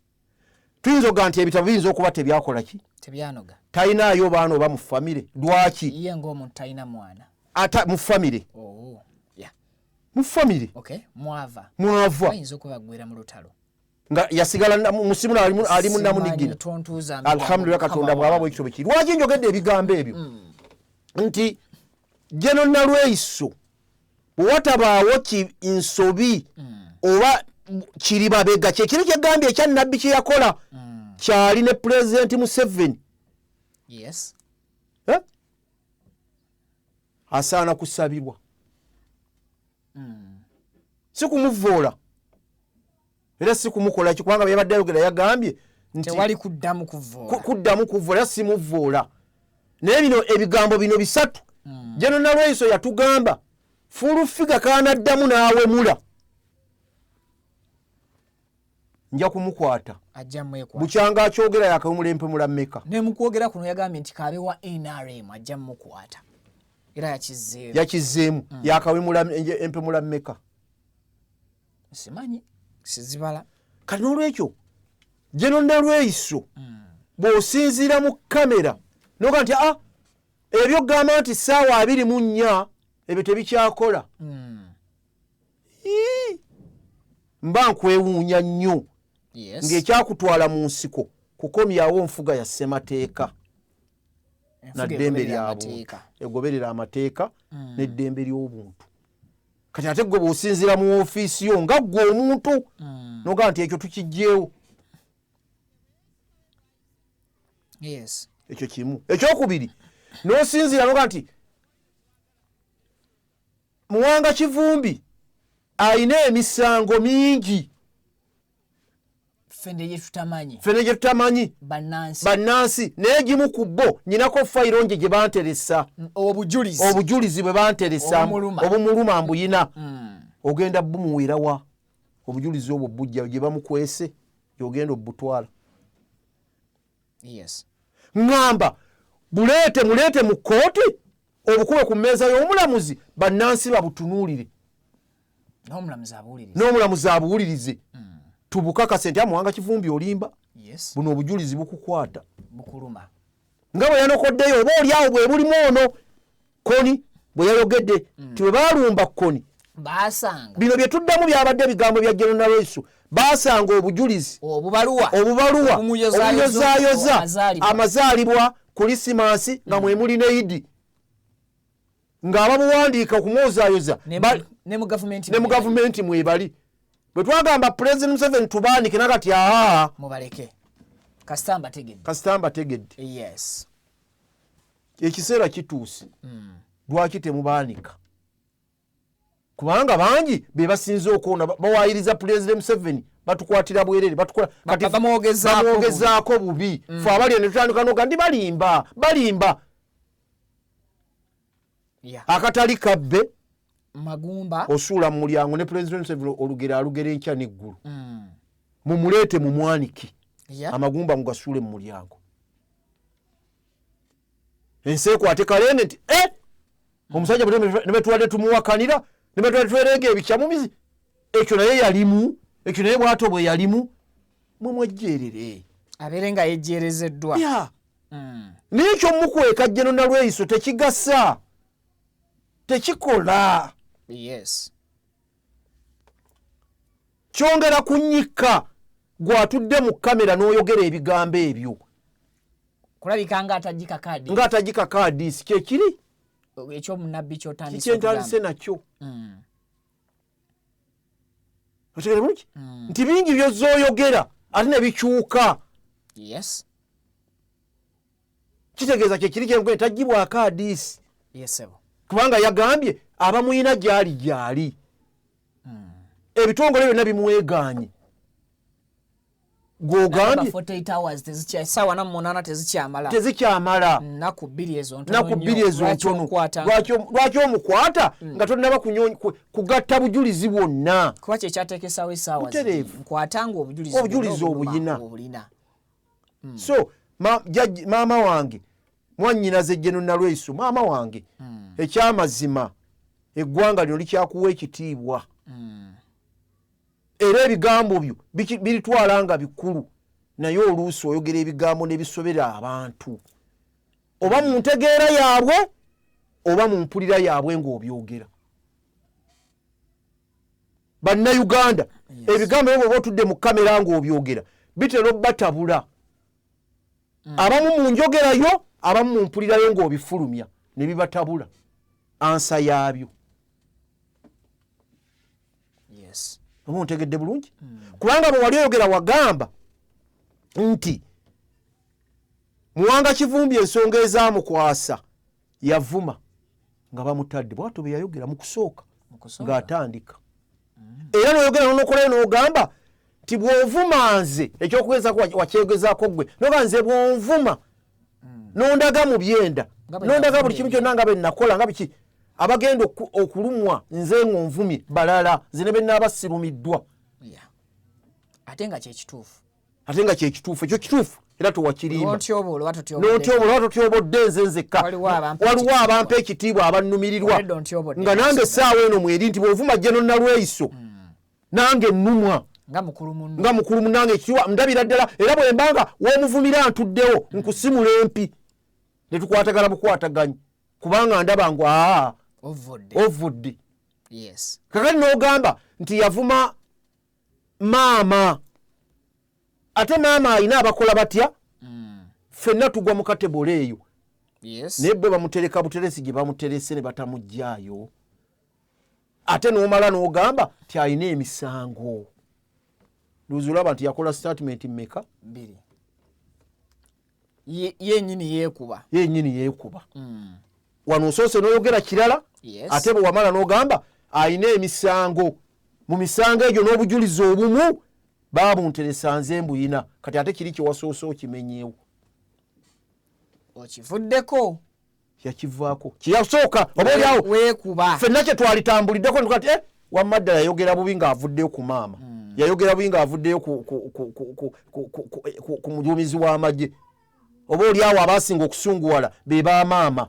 tuyinza oga nti ebitabo biyinza okuba tebyakola ki tebyanoga talinaayo baana oba mu famire lwaki iye ng'omuntu talina mwana ata mu famire mu famire mwava ayinza okubagwira mu lutalo nga yasigala musimu ali munnamunigina alhamdulillah Katonda bw'aba bwekityo bwe kiri lwaki njogedde ebigambo ebyo nti General Narweyiso bwewatabaawo nsobi oba kiri babega kyekiri kyegambye ekya nabbi kye yakola kyali ne President Museveni asaana kusabibwa si kumuvoola era si kumukola kubanga byabadde ayogera yagambye nti tewali kuddamu kuvoola era si muvoola naye bino ebigambo bino bisatu General Narweyiso yatugamba fulufiga kaanaddamu n'awemula nja kumukwata bukyanga akyogera yakawemula empemula mmeka ne mukwogera kuno yagambye nti kaabe wa NRM ajja mukwata era yakizzeemu yakawemula empemula mmeka simanyi sizibala kati n'olwekyo General Narweyiso bw'osinziira mu kamera noga nti ebyo gamba nti ssaawa 24 ebyo tebikyakola mba nkwewuunya nnyo ng'ekyakutwala mu nsiko kukomyawo nfuga ya ssemateeka naddembe lyabuntu egoberera amateeka n'eddembe ly'obuntu. Kati ate gwe bw'osinziira mu ofiisi yo nga ggwe omuntu noga nti ekyo tukijjeewo. Yes. Ekyo kimu. Ekyokubiri n'osinziira noga nti Muwanga Kivumbi ayina emisango mingi. Fene gye tutamanyi bannansi n'egimu ku bo nyinako fayiro nje gye banteresa obujulizi bwe banteresa obumuluma mbuyina ogenda bumuwerawa obujulizi obwo bujja gye bamukwese gyogenda obutwala. Yes. Ngamba mulete mu kooti obukube ku mmeeza y'omulamuzi bannansi babutunuulire n'omulamuzi abuwulirize. Tubukakase nti Muwanga Kivumbi olimba. Yes. Buno obujulizi bukukwata bukuluma nga bwe yanokoddeyo oba oli awo bwe bulimu ono Koni bwe yayogedde ti bwe baalumba Koni baasanga bino bye tuddamu byabadde ebigambo bya General Lwesu baasanga obujulizi obubaluwa omuyozaayoza amazaalibwa Kulisimasi nga mwe muli ne Idi ng'abamuwandiika kumwozaayoza ne mu gavumenti mwebali. Bwe twagamba President Museveni tubaanike nakati mubaleke kasita mbategedde. Yes. Ekiseera kituuse lwaki temubaanika kubanga bangi be basinze okuwona bawaayiriza President Museveni batukwatira bwerere bamwogezaako bubi fe abali ne tutandika noga ndi balimba akatali kabbe Magumba osuula mu mulyango ne President Museveni olugero enkya n'eggulu mumuleete mumwaniki amagumba mugasuule mu mulyango ensi ekwate kalenge nti omusajja ne betuwadde tumuwakanira ne betuwadde twereega ebikyamumizi ekyo naye yalimu ekyo naye bwato bwe yalimu mumwejjeerere abeere nga yejjeerezeddwa n'ekyo mukweka General Lweyiso tekigasa tekikola. Yes. Kyongera kunyika gwatudde mu kamera n'oyogera ebigambo ebyo kulabika nga atajika kaadi si kyekiri ekyo munabbi kyotandise nakyo otegere bulungi nti bingi byozooyogera ate ne bikyuka. Yes. Kitegeeza kyekiri kyenkwe tajjibwako adiisi. Yes. Kubanga yagambye abamuyina gyali ebitongole byonna bimwegaanye gwogambye 48 hours sawa na 8 tezikyamala naku bbiri ezo ntono lwaki omukwata nga tonaba kugatta bujulizi bwonna kuba kyekyateekesawo essaawa nkwatanga obujulizi obuyina. So maama wange mwannyinaze General Lweyiso maama wange ekyamazima eggwanga lino likyakuwa ekitiibwa era ebigambo byo biritwala nga bikulu naye oluusi oyogera ebigambo ne bisobera abantu oba mu ntegeera yaabwe oba mu mpulira yaabwe ng'obyogera. Bannayuganda ebigambo ebyo bw'oba otudde mu kamera ng'obyogera bitera obbatabula abamu mu njogerayo abamu mu mpulirayo ng'obifulumya ne bibatabula ansa yaabyo. Yes. Oba ontegedde bulungi kubanga bwe wali oyogera wagamba nti Muwanga Kivumbi ensonga ezaamukwasa yavuma nga bamutadde bwatyo bwe yayogera mu kusooka ng'atandika era n'oyogera n'okolayo n'ogamba nti bw'ovuma nze ekyokugeza wakyegezaako gwe noga nze bw'onvuma n'ondaga mu byenda n'ondaga buli kimu kyonna nga bwe nakola nga biki abagenda okulumwa nze ng'onvumye balala zine be naaba sirumiddwa ate nga kyekituufu ekyo kituufu era towakirimba n'ontyobola totyobodde nze nzekka waliwo abampa ekitiibwa abannumirirwa nga nange essaawa eno mweri nti bw'ovuma General Lweyiso nange nnumwa nga mukulu munange ekitiibwa ndabira ddala era bwe mbanga w'omuvumira ntuddewo nkusimula empi ne tukwatagana bukwataganyi kubanga ndaba ngu ovudde. Yes. Kakati n'ogamba nti yavuma maama ate maama alina abakola batya ffenna tugwa mu katebula eyo naye bwe bamutereka buteresi gye bamuterese ne batamugjayo ate n'omala n'ogamba ti alina emisango luzi olaba nti yakola statement mmeka 2 yennyini yeekuba wano osoose n'oyogera kirala ate bwe wamala n'ogamba alina emisango mu misango egyo n'obujulizi obumu babunteresa nze mbuyina kati ate kiri kye wasoose okimenyeewo okivuddeko yakivaako kyeyasooka oba oliawo weekuba ffenna kye twalitambuliddeko ntukati wamma ddala yayogera bubi ng'avuddeyo ku maama yayogera bubi ng'avuddeyo ku muduumizi w'amagye oba oliawo abaasinga okusunguwala be bamaama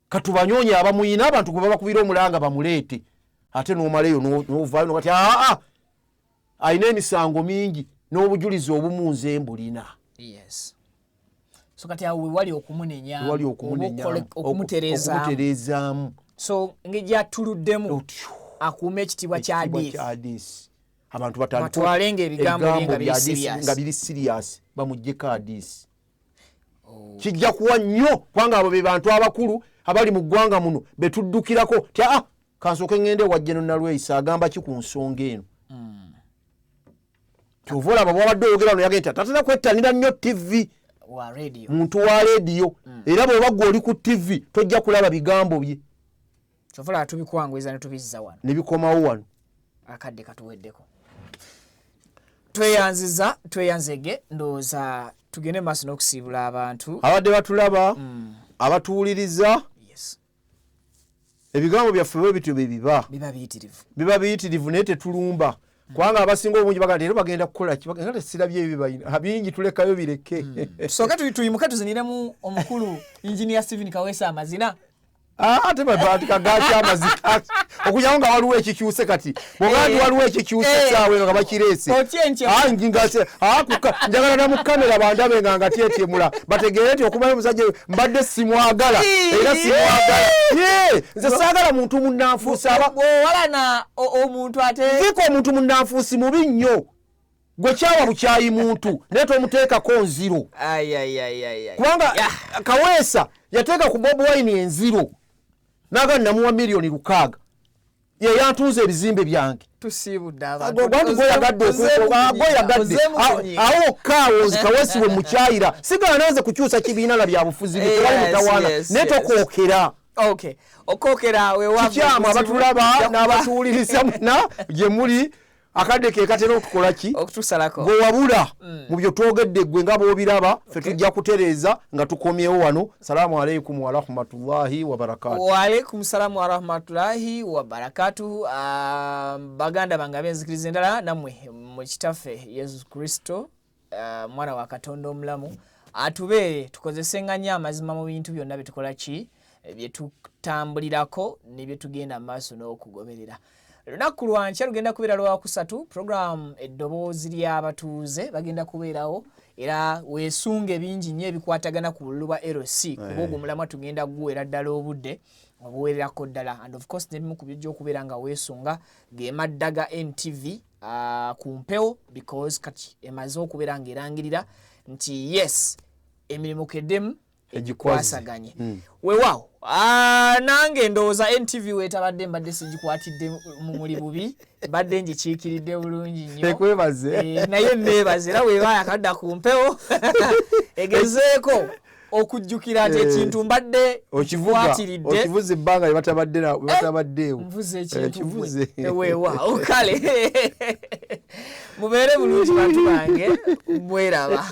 katubanyoonye abamuyina abantu gwe babakubira omulanga bamuleete ate n'omaleyo n'ovaayo nokati alina emisango mingi n'obujulizi obumu nze mbulina so kati awo wewali okumunenya okumutereezaamu so engeri gyatuluddemu akuuma ekitiibwa kya hadiisi abantu batwalenga ebigambo nga biri sirias bamuggyeko hadiisi kijja kuwa nnyo kubanga abo be bantu abakulu abali mu ggwanga muno betuddukirako ti kansooke ngende wa General Lweisa agamba ki ku nsonga eno kyova olaba bwabadde oyogera wano yagenda tatera kwettanira nnyo TV muntu wa rediyo era bw'oba gwe oli ku TV tojja kulaba bigambo bye kyova olaba tubikwangwiza ne tubizza wano ne bikomawo wano akadde katuweddeko tweyanzege ndowooza tugende maaso n'okusiibula abantu abadde batulaba abatuwuliriza ebigambo byaffe bwe bityo biba biyitirivu naye tetulumba kubanga abasinga obungi bagamba era bagenda kukola ki bagenda tesirabye ebyo balina bingi tulekayo bireke tusooke tuyimuke tuziniremu omukulu Engineer Stephen Kaweesa amazina ate babatika gacha amazika okujawo nga waliwo ekikyuse kati bwogandi waliwo ekikyuse saawe nga bakireese ngingase njagala na mu kamera bandabe nga ngatyetyemula bategeere nti okumayo omusajja mbadde simwagala era simwagala nze saagala muntu munnanfuusi walana omuntu ate ziko omuntu munnanfuusi mubi nnyo gwe kyawa bukyayi muntu naye tomuteekako nziro kubanga Kaweesa yateeka ku Bobi Wine enziro naga namuwa $6,000,000 ye yantuuza ebizimbe byange tusiibudde abantu goyagadde awo kaawozi Kaweesa we mukyayira sigala naze kukyusa kibiina na byabufuzi bitwali mutawaana naye tokookera okookera kikyamu abatulaba n'abatuwuliriza muna gye muli akadde ke katera okukola ki okutusalako gwe wabula mu byo twogedde gwe nga bw'obiraba ffe tujja kutereeza nga tukomyewo wano. Salaamu alaikum wa rahmatullahi wa barakatuh. Wa alaikum salaamu wa rahmatullahi wa barakatuh. Baganda bange abenzikiriza endala namwe mu kitaffe Yesu Kristo mwana wa Katonda omulamu atubeere tukozese nnyo amazima mu bintu byonna bye tukola ki bye tutambulirako ne bye tugenda maaso n'okugoberera. Lunaku lwankya lugenda kubeera lwakusatu program eddoboozi ly'abatuuze bagenda kubeerawo era weesunge bingi nnyo ebikwatagana ku bululu bwa LC kuba ogwo mulamwa tugenda guwera ddala obudde obuwererako ddala and of course n'ebimu ku bijja okubeera nga weesunga ge maddaga NTV ku mpewo because kati emaze okubeera ng'erangirira nti yes emirimu keddemu egikwasaganye weewaawo nange ndowooza NTV weetabadde mbadde sigikwatidde mu muli bubi mbadde ngikiikiridde bulungi nnyo naye neebaze era weebaayo akadda ku mpewo egezeeko okujjukira nti ekintu mbadde okikwatiridde okivuze ebbanga lye batabaddeewo nvuze ekintu weewaawo kale mubeere bulungi bantu bange mweraba.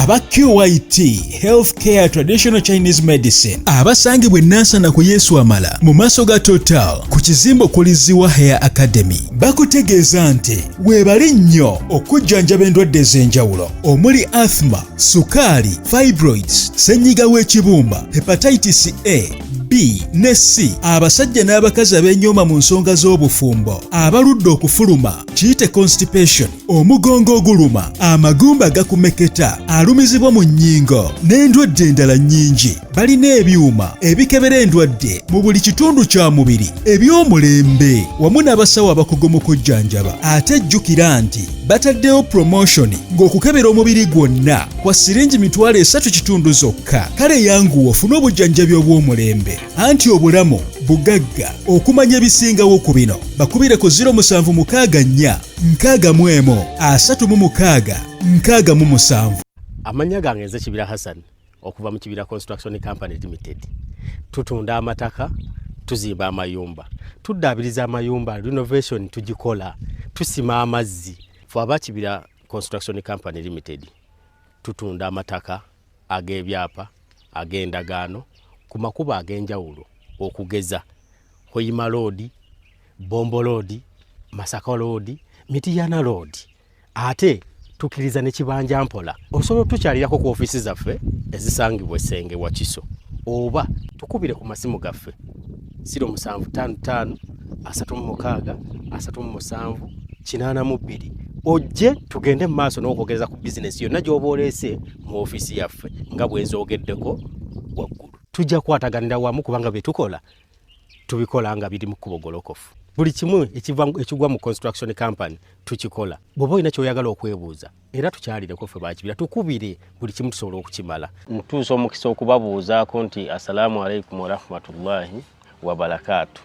aba QYT Healthcare Traditional Chinese Medicine abasangibwa Nansana ku Yesu Amala mu maaso ga Total ku kizimbo kuliziwa Hair Academy bakutegeeza nti weebali nnyo okujjanjaba endwadde ez'enjawulo omuli asthma, sukaali, fibroids, ssenyiga w'ekibumba, hepatitis A, B ne C. Abasajja n'abakazi abenyooma mu nsonga z'obufumbo, abaludde okufuluma, kiyite constipation, omugongo oguluma, amagumba gakumeketa, alumizibwa mu nnyingo, n'endwadde endala nnyingi. Balina ebyuma ebikebera endwadde mu buli kitundu kya mubiri eby'omulembe, wamu n'abasawo abakugu mu kujjanjaba. Ate jjukira nti bataddewo promotion ng'okukebera omubiri gwonna kwa siringi mitwalo 3 kitundu zokka. Kale yanguwa ofune obujjanjabi obw'omulembe. Anti obulamu bugagga. Okumanya ebisingawo ku bino bakubire ku 076 64 36 Amanya gange nze Kibira Hassan okuva mu Kibira Construction Company Limited. Tutunda amataka, tuzimba amayumba, tuddaabiriza amayumba, renovation tugikola, tusima amazzi. Aba Kibira Construction Company Limited tutunda amataka ag'ebyapa, ag'endagaano ku makuba ag'enjawulo okugeza Hoima Road, Bombo Road, Masaka Road, Mityana Road. Ate tukiriza ne Kibanja Mpola. Osobola tukyalirako ku office zaffe ezisangibwa Ssenge wa Kiso, oba tukubire ku masimu gaffe 0755 36 37 82. Ojje tugende maaso n'okwogereza ku business yonna gy'oba oleese mu office yaffe nga bwe nzoogeddeko waggulu. Tujja kwataganira wamu kubanga bye tukola tubikola nga biri mu kkubo golokofu. Buli kimu ekigwa mu construction company tukikola. Bw'oba olina ky'oyagala okwebuuza era tukyalireko ffe ba Kibira tukubire buli kimu tusobola okukimala. Ntuusa omukisa okubabuuzaako nti assalamu alaikum wa rahmatullahi wa barakatuh.